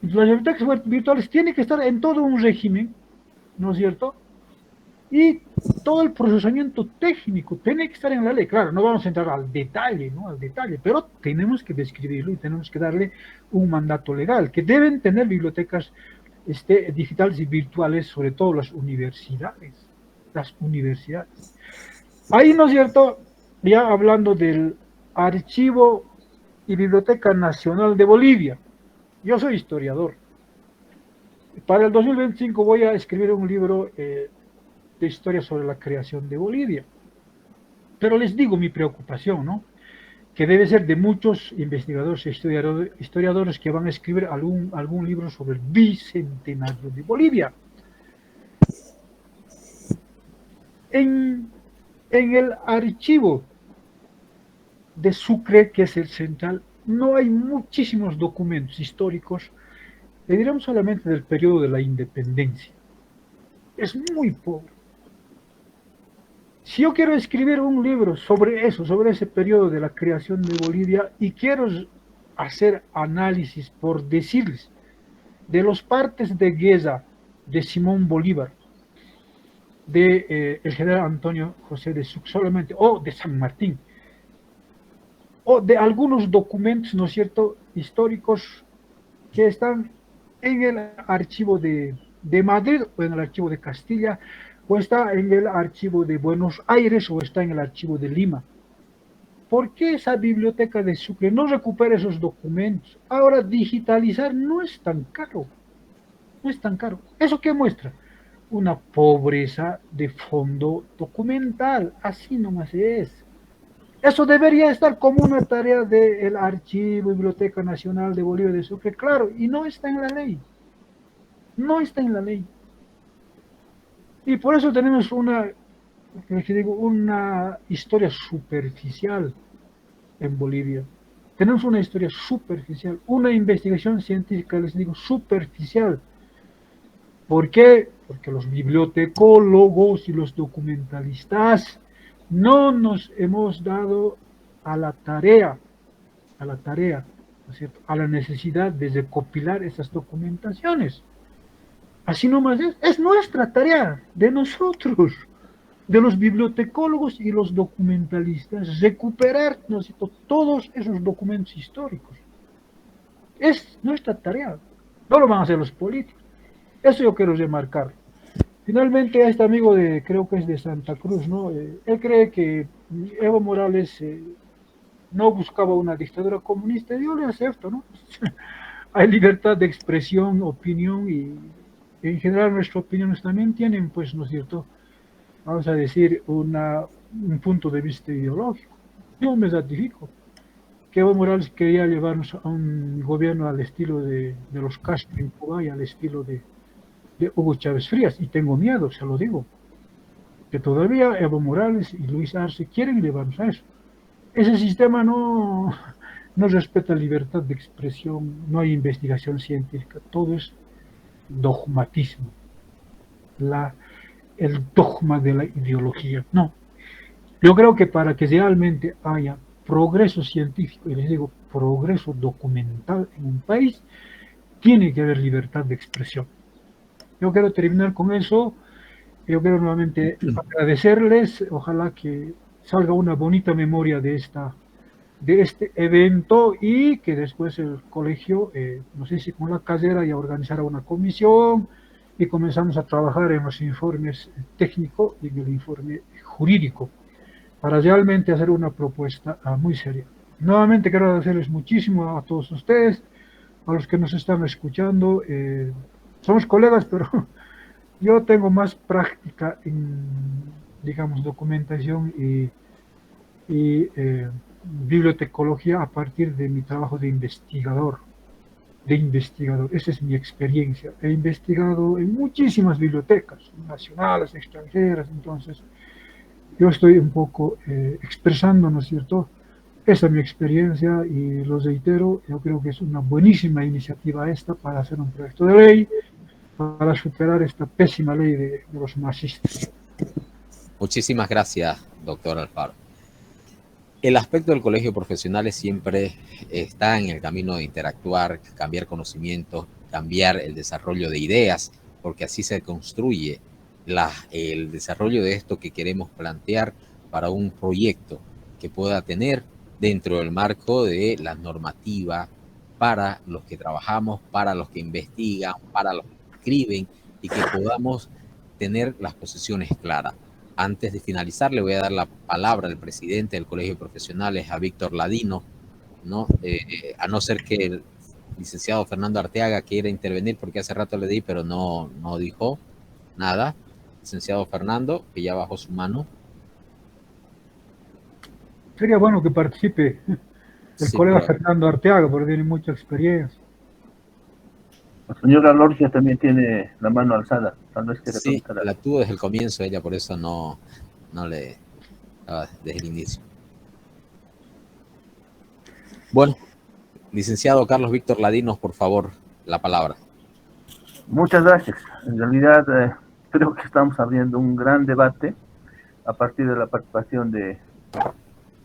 Las bibliotecas virtuales tienen que estar en todo un régimen, ¿no es cierto? Y todo el procesamiento técnico tiene que estar en la ley. Claro, no vamos a entrar al detalle, ¿no? Al detalle, pero tenemos que describirlo y tenemos que darle un mandato legal, que deben tener bibliotecas digitales y virtuales, sobre todo las universidades. Las universidades. Ahí, ¿no es cierto? Ya hablando del Archivo y Biblioteca Nacional de Bolivia. Yo soy historiador. Para el 2025 voy a escribir un libro de historia sobre la creación de Bolivia. Pero les digo mi preocupación, ¿no? Que debe ser de muchos investigadores e historiadores que van a escribir algún libro sobre el bicentenario de Bolivia. En el archivo de Sucre, que es el central, no hay muchísimos documentos históricos, le diremos solamente del periodo de la independencia. Es muy pobre. Si yo quiero escribir un libro sobre eso, sobre ese periodo de la creación de Bolivia, y quiero hacer análisis, por decirles, de los partes de guerra de Simón Bolívar, de el general Antonio José de Sucre solamente, o de San Martín, o de algunos documentos, ¿no es cierto?, históricos que están en el archivo de Madrid, o en el archivo de Castilla, o está en el archivo de Buenos Aires, o está en el archivo de Lima. ¿Por qué esa biblioteca de Sucre no recupera esos documentos? Ahora, digitalizar no es tan caro, no es tan caro. ¿Eso qué muestra? Una pobreza de fondo documental, así nomás es. Eso debería estar como una tarea del Archivo y Biblioteca Nacional de Bolivia de Sucre, claro, y no está en la ley. No está en la ley. Y por eso tenemos una historia superficial en Bolivia. Tenemos una historia superficial, una investigación científica, les digo, superficial. ¿Por qué? Porque los bibliotecólogos y los documentalistas no nos hemos dado a la tarea, ¿no es cierto?, a la necesidad de recopilar esas documentaciones. Así nomás es nuestra tarea, de nosotros, de los bibliotecólogos y los documentalistas, recuperar, ¿no es cierto?, todos esos documentos históricos. Es nuestra tarea, no lo van a hacer los políticos. Eso yo quiero remarcar. Finalmente, a este amigo creo que es de Santa Cruz, ¿no? Él cree que Evo Morales no buscaba una dictadura comunista, y yo le acepto, ¿no? Hay libertad de expresión, opinión, y en general nuestras opiniones también tienen, pues, ¿no es cierto?, vamos a decir, un punto de vista ideológico. Yo me ratifico que Evo Morales quería llevarnos a un gobierno al estilo de los Castro en Cuba y al estilo de Hugo Chávez Frías, y tengo miedo, se lo digo, que todavía Evo Morales y Luis Arce quieren llevarnos a eso. Ese sistema no respeta libertad de expresión, no hay investigación científica, todo es dogmatismo, el dogma de la ideología. No, yo creo que para que realmente haya progreso científico, y les digo progreso documental en un país, tiene que haber libertad de expresión. Yo quiero terminar con eso. Yo quiero nuevamente agradecerles. Ojalá que salga una bonita memoria de este evento, y que después el colegio, no sé si con la casera, ya organizará una comisión y comenzamos a trabajar en los informes técnicos y en el informe jurídico para realmente hacer una propuesta muy seria. Nuevamente quiero agradecerles muchísimo a todos ustedes, a los que nos están escuchando. Somos colegas, pero yo tengo más práctica en, digamos, documentación y bibliotecología a partir de mi trabajo de investigador. Esa es mi experiencia. He investigado en muchísimas bibliotecas, nacionales, extranjeras, entonces yo estoy un poco expresando, ¿no es cierto?, esa es mi experiencia, y lo reitero, yo creo que es una buenísima iniciativa esta para hacer un proyecto de ley, para superar esta pésima ley de los masistas. Muchísimas gracias, doctor Alfaro. El aspecto del colegio profesional siempre está en el camino de interactuar, cambiar conocimientos, cambiar el desarrollo de ideas, porque así se construye el desarrollo de esto que queremos plantear para un proyecto que pueda tener dentro del marco de la normativa para los que trabajamos, para los que investigan, para los que escriben, y que podamos tener las posiciones claras. Antes de finalizar, le voy a dar la palabra al presidente del Colegio de Profesionales, a Víctor Ladino, ¿no? A no ser que el licenciado Fernando Arteaga quiera intervenir, porque hace rato le di, pero no dijo nada. Licenciado Fernando, que ya bajó su mano. Sería bueno que participe el colega Fernando Arteaga, porque tiene mucha experiencia. La señora Lorgia también tiene la mano alzada. Tal vez sí, la tuvo desde el comienzo ella, por eso no le desde el inicio. Bueno, Licenciado Carlos Víctor Ladinos, por favor, la palabra. Muchas gracias. En realidad, creo que estamos abriendo un gran debate a partir de la participación de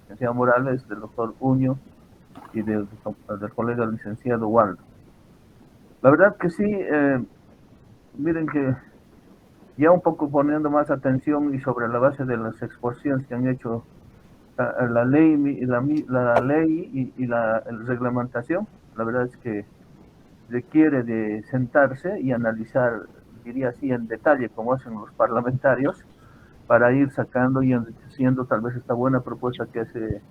licenciado Morales, del doctor Uño y del colega licenciado Waldo. La verdad que sí, miren que ya un poco poniendo más atención y sobre la base de las exposiciones que han hecho la ley y la reglamentación, la verdad es que requiere de sentarse y analizar, diría así, en detalle, como hacen los parlamentarios, para ir sacando y enriqueciendo tal vez esta buena propuesta que hace el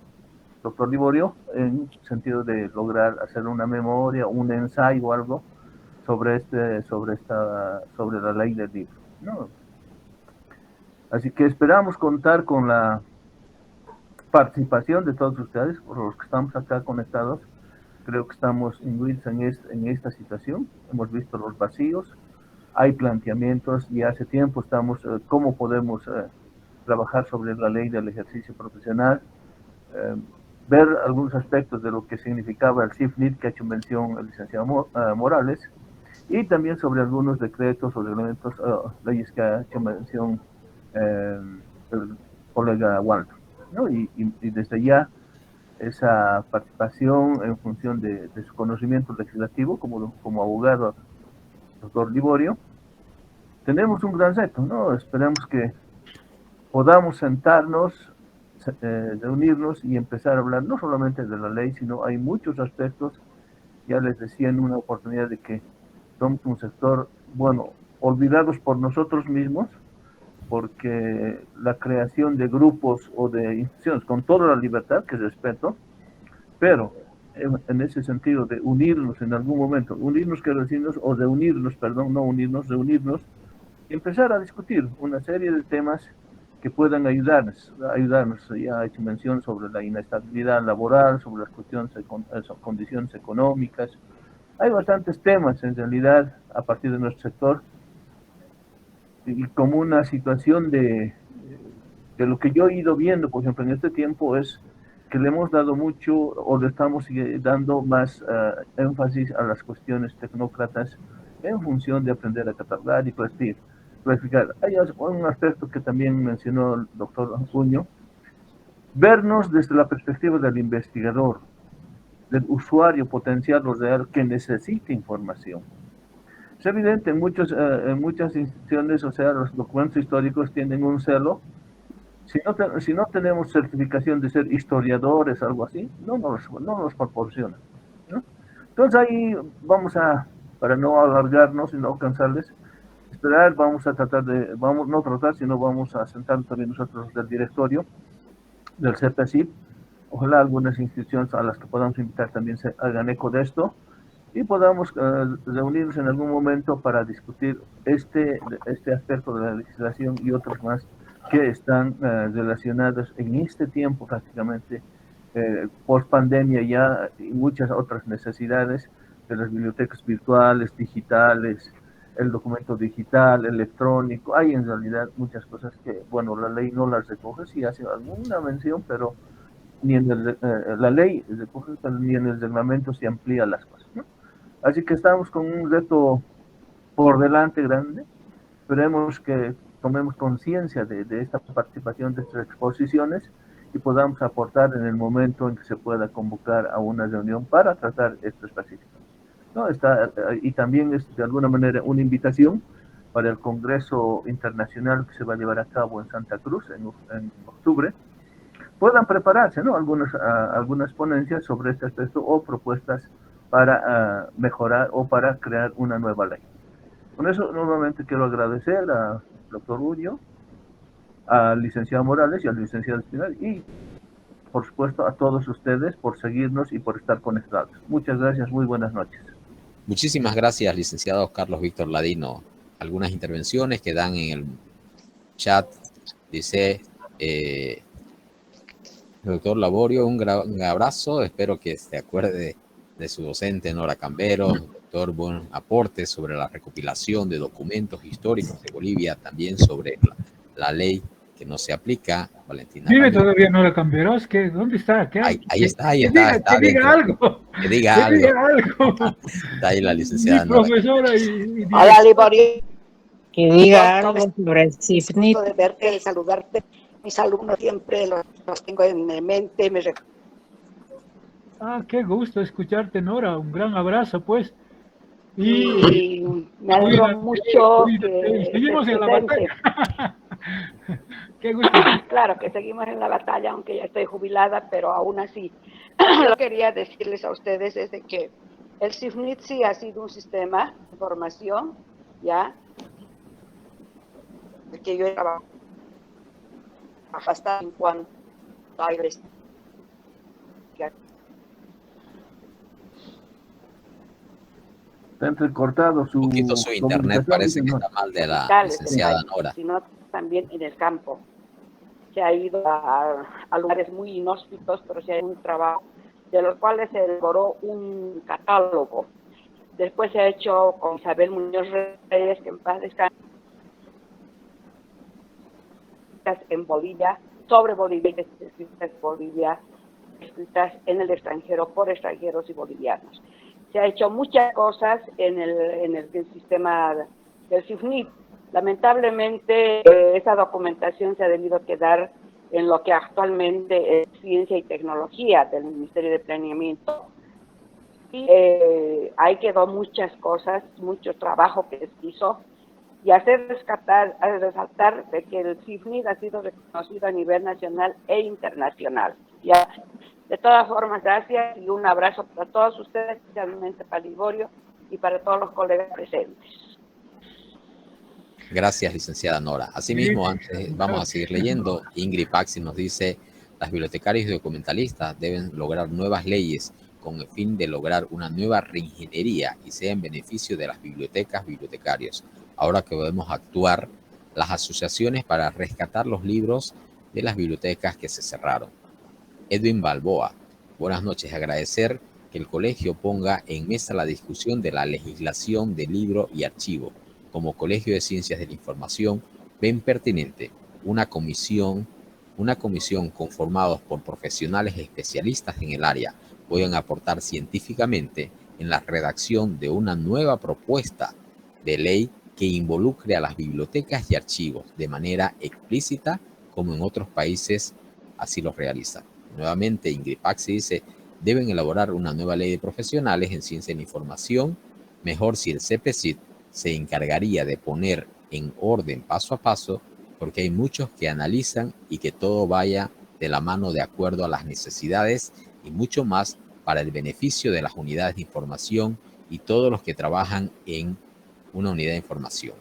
doctor Liborio, en sentido de lograr hacer una memoria, un ensayo o algo sobre la ley del libro, ¿no? Así que esperamos contar con la participación de todos ustedes, por los que estamos acá conectados. Creo que estamos imbuidos en esta situación. Hemos visto los vacíos, hay planteamientos y hace tiempo estamos cómo podemos trabajar sobre la ley del ejercicio profesional, ver algunos aspectos de lo que significaba el CIFNIT que ha hecho mención el licenciado Morales, y también sobre algunos decretos o reglamentos, leyes que ha hecho mención el colega Waldo, ¿no? Y desde ya esa participación en función de su conocimiento legislativo como abogado, doctor Liborio, tenemos un gran reto, ¿no? Esperemos que podamos sentarnos, reunirnos y empezar a hablar no solamente de la ley, sino hay muchos aspectos. Ya les decía en una oportunidad de que somos un sector, bueno, olvidados por nosotros mismos, porque la creación de grupos o de instituciones, con toda la libertad que respeto, pero en ese sentido de unirnos en algún momento, unirnos quiero decirnos, o reunirnos, perdón, no unirnos, reunirnos, y empezar a discutir una serie de temas que puedan ayudarnos. Ya he hecho mención sobre la inestabilidad laboral, sobre las condiciones económicas. Hay bastantes temas en realidad a partir de nuestro sector, y como una situación de lo que yo he ido viendo, por ejemplo, en este tiempo, es que le hemos dado mucho, o le estamos dando más énfasis a las cuestiones tecnócratas en función de aprender a catalogar y clasificar. Hay un aspecto que también mencionó el doctor Puño, vernos desde la perspectiva del investigador, del usuario potencial o real que necesita información. Es evidente, en muchas instituciones, o sea, los documentos históricos tienen un celo. Si no tenemos certificación de ser historiadores, algo así, no nos proporcionan, ¿no? Entonces ahí vamos para no alargarnos y no cansarles, esperar, vamos a sentar también nosotros del directorio del CPCIP. Ojalá algunas instituciones a las que podamos invitar también se hagan eco de esto y podamos reunirnos en algún momento para discutir este aspecto de la legislación y otros más que están relacionados en este tiempo prácticamente post pandemia ya, y muchas otras necesidades de las bibliotecas virtuales, digitales, el documento digital, electrónico. Hay en realidad muchas cosas que, bueno, la ley no las recoge, sí hace alguna mención, pero ni en la ley recoge, ni en el reglamento se amplía las cosas, ¿no? Así que estamos con un reto por delante grande. Esperemos que tomemos conciencia de esta participación, de estas exposiciones, y podamos aportar en el momento en que se pueda convocar a una reunión para tratar esto específico, ¿no? Y también es de alguna manera una invitación para el Congreso Internacional que se va a llevar a cabo en Santa Cruz en octubre. Puedan prepararse, ¿no? Algunas ponencias sobre este aspecto o propuestas para mejorar o para crear una nueva ley. Con eso, nuevamente quiero agradecer al doctor Uño, al licenciado Morales y al licenciado Espinal, y por supuesto a todos ustedes por seguirnos y por estar conectados. Muchas gracias, muy buenas noches. Muchísimas gracias, licenciado Carlos Víctor Ladino. Algunas intervenciones que dan en el chat. Dice, doctor Laborio, un abrazo. Espero que se acuerde de su docente Nora Cambero. Doctor, buen aporte sobre la recopilación de documentos históricos de Bolivia, también sobre la ley que no se aplica, Valentina Dime, Ramírez. todavía no la cambiarás. ¿Qué? ¿Dónde está? ¿Qué hay? Ahí está, ahí Que está, diga, está que diga dentro. algo. Que diga Que algo. diga algo. Está ahí la Mi licenciada Nora. profesora y Hola, Liborio. Que diga algo sobre el CIFNIT. De verte, de saludarte. Mis alumnos siempre los tengo en mente. Ah, qué gusto escucharte, Nora. Un gran abrazo, pues. Y me alegro cuídate, mucho cuídate. que Seguimos en la presente. batalla. Qué gusto. Claro que seguimos en la batalla, aunque ya estoy jubilada, pero aún así. Lo que quería decirles a ustedes es de que el CIFNIT sí ha sido un sistema de formación, ¿ya? Que yo he trabajado hasta en cuanto a Está entrecortado su Un poquito su internet comunicación, parece que señor. está mal de la digitales, licenciada Nora. sino también en el campo. Se ha ido a lugares muy inhóspitos, pero se ha hecho un trabajo de los cuales se elaboró un catálogo. Después se ha hecho con Isabel Muñoz Reyes, que en paz descanse, en Bolivia, sobre Bolivia, escritas en Bolivia, escritas en el extranjero por extranjeros y bolivianos. Se ha hecho muchas cosas en el sistema del CIFNIT. Lamentablemente, esa documentación se ha debido quedar en lo que actualmente es Ciencia y Tecnología del Ministerio de Planeamiento. Y ahí quedó muchas cosas, mucho trabajo que se hizo, y resaltar de que el CIFNIT ha sido reconocido a nivel nacional e internacional. ¿Ya? De todas formas, gracias y un abrazo para todos ustedes, especialmente para Liborio y para todos los colegas presentes. Gracias, licenciada Nora. Asimismo, antes vamos a seguir leyendo. Ingrid Paxi nos dice, las bibliotecarias y documentalistas deben lograr nuevas leyes con el fin de lograr una nueva reingeniería y sea en beneficio de las bibliotecas, bibliotecarios. Ahora que podemos actuar las asociaciones para rescatar los libros de las bibliotecas que se cerraron. Edwin Balboa, buenas noches. Agradecer que el colegio ponga en mesa la discusión de la legislación de libro y archivo. Como Colegio de Ciencias de la Información, ven pertinente una comisión conformados por profesionales especialistas en el área puedan aportar científicamente en la redacción de una nueva propuesta de ley que involucre a las bibliotecas y archivos de manera explícita como en otros países así lo realizan. Nuevamente, Ingrid Paxi dice, deben elaborar una nueva ley de profesionales en ciencia de la información, mejor si el CPCIT se encargaría de poner en orden paso a paso, porque hay muchos que analizan y que todo vaya de la mano de acuerdo a las necesidades y mucho más para el beneficio de las unidades de información y todos los que trabajan en una unidad de información.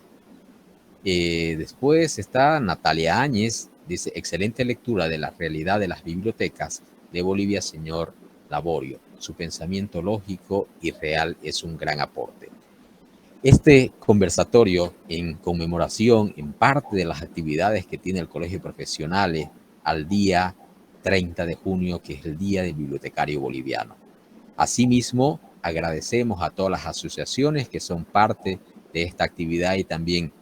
Después está Natalia Áñez, dice, excelente lectura de la realidad de las bibliotecas de Bolivia, señor Laborio. Su pensamiento lógico y real es un gran aporte. Este conversatorio en conmemoración en parte de las actividades que tiene el Colegio de Profesionales al día 30 de junio, que es el Día del Bibliotecario Boliviano. Asimismo, agradecemos a todas las asociaciones que son parte de esta actividad y también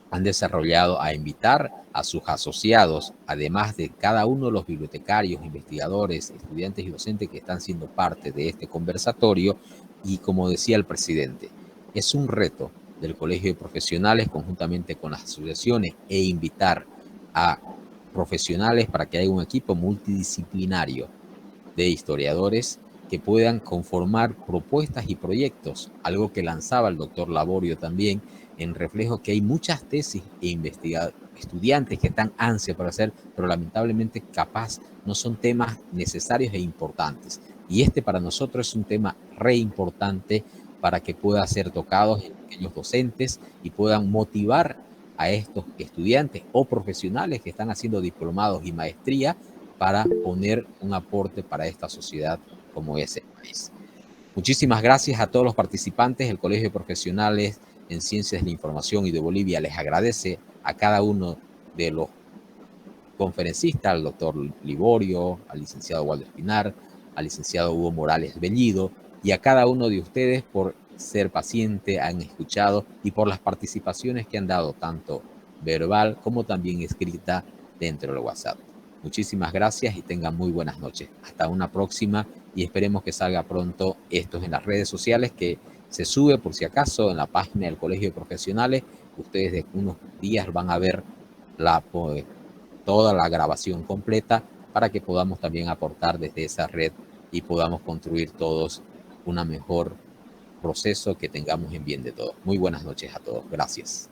han desarrollado a invitar a sus asociados, además de cada uno de los bibliotecarios, investigadores, estudiantes y docentes que están siendo parte de este conversatorio. Y como decía el presidente, es un reto del Colegio de Profesionales conjuntamente con las asociaciones e invitar a profesionales para que haya un equipo multidisciplinario de historiadores que puedan conformar propuestas y proyectos, algo que lanzaba el doctor Laborio también, en reflejo que hay muchas tesis e estudiantes que están ansia por hacer, pero lamentablemente capaz no son temas necesarios e importantes. Y este para nosotros es un tema re importante para que pueda ser tocado en pequeños docentes y puedan motivar a estos estudiantes o profesionales que están haciendo diplomados y maestría para poner un aporte para esta sociedad como es el país. Muchísimas gracias a todos los participantes. El Colegio de Profesionales en Ciencias de la Información y de Bolivia les agradece a cada uno de los conferencistas, al doctor Liborio, al licenciado Waldo Espinar, al licenciado Hugo Morales Bellido y a cada uno de ustedes por ser paciente, han escuchado y por las participaciones que han dado, tanto verbal como también escrita, dentro del WhatsApp. Muchísimas gracias y tengan muy buenas noches. Hasta una próxima y esperemos que salga pronto esto en las redes sociales, que se sube por si acaso en la página del Colegio de Profesionales. Ustedes de unos días van a ver toda la grabación completa para que podamos también aportar desde esa red y podamos construir todos una mejor proceso que tengamos en bien de todos. Muy buenas noches a todos. Gracias.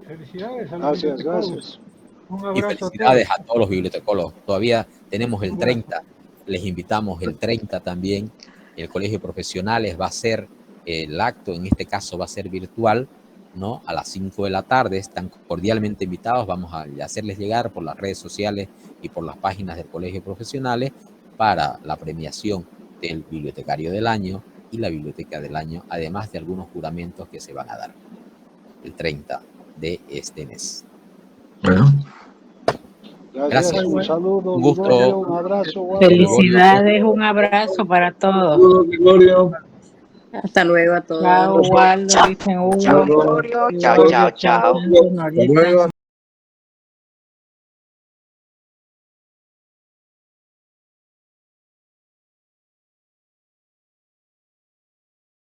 Felicidades a los Gracias, bibliotecólogos. gracias. Un Y abrazo felicidades a a todos los bibliotecólogos. Todavía tenemos el Un 30. Les invitamos el 30 también. El Colegio de Profesionales va a ser el acto, en este caso va a ser virtual, ¿no? A las 5 de la tarde. Están cordialmente invitados. Vamos a hacerles llegar por las redes sociales y por las páginas del Colegio de Profesionales para la premiación del Bibliotecario del Año y la Biblioteca del Año, además de algunos juramentos que se van a dar el 30 de este mes. Bueno. Gracias, un saludo, Un gusto. Gregorio, un abrazo. Waldo. Felicidades, un abrazo para todos. Saludos, Gregorio. Hasta luego a todos. Chao, Waldo, dicen Hugo. Chao, Gregorio. Chao, chao, chao. Noriega. Hasta luego.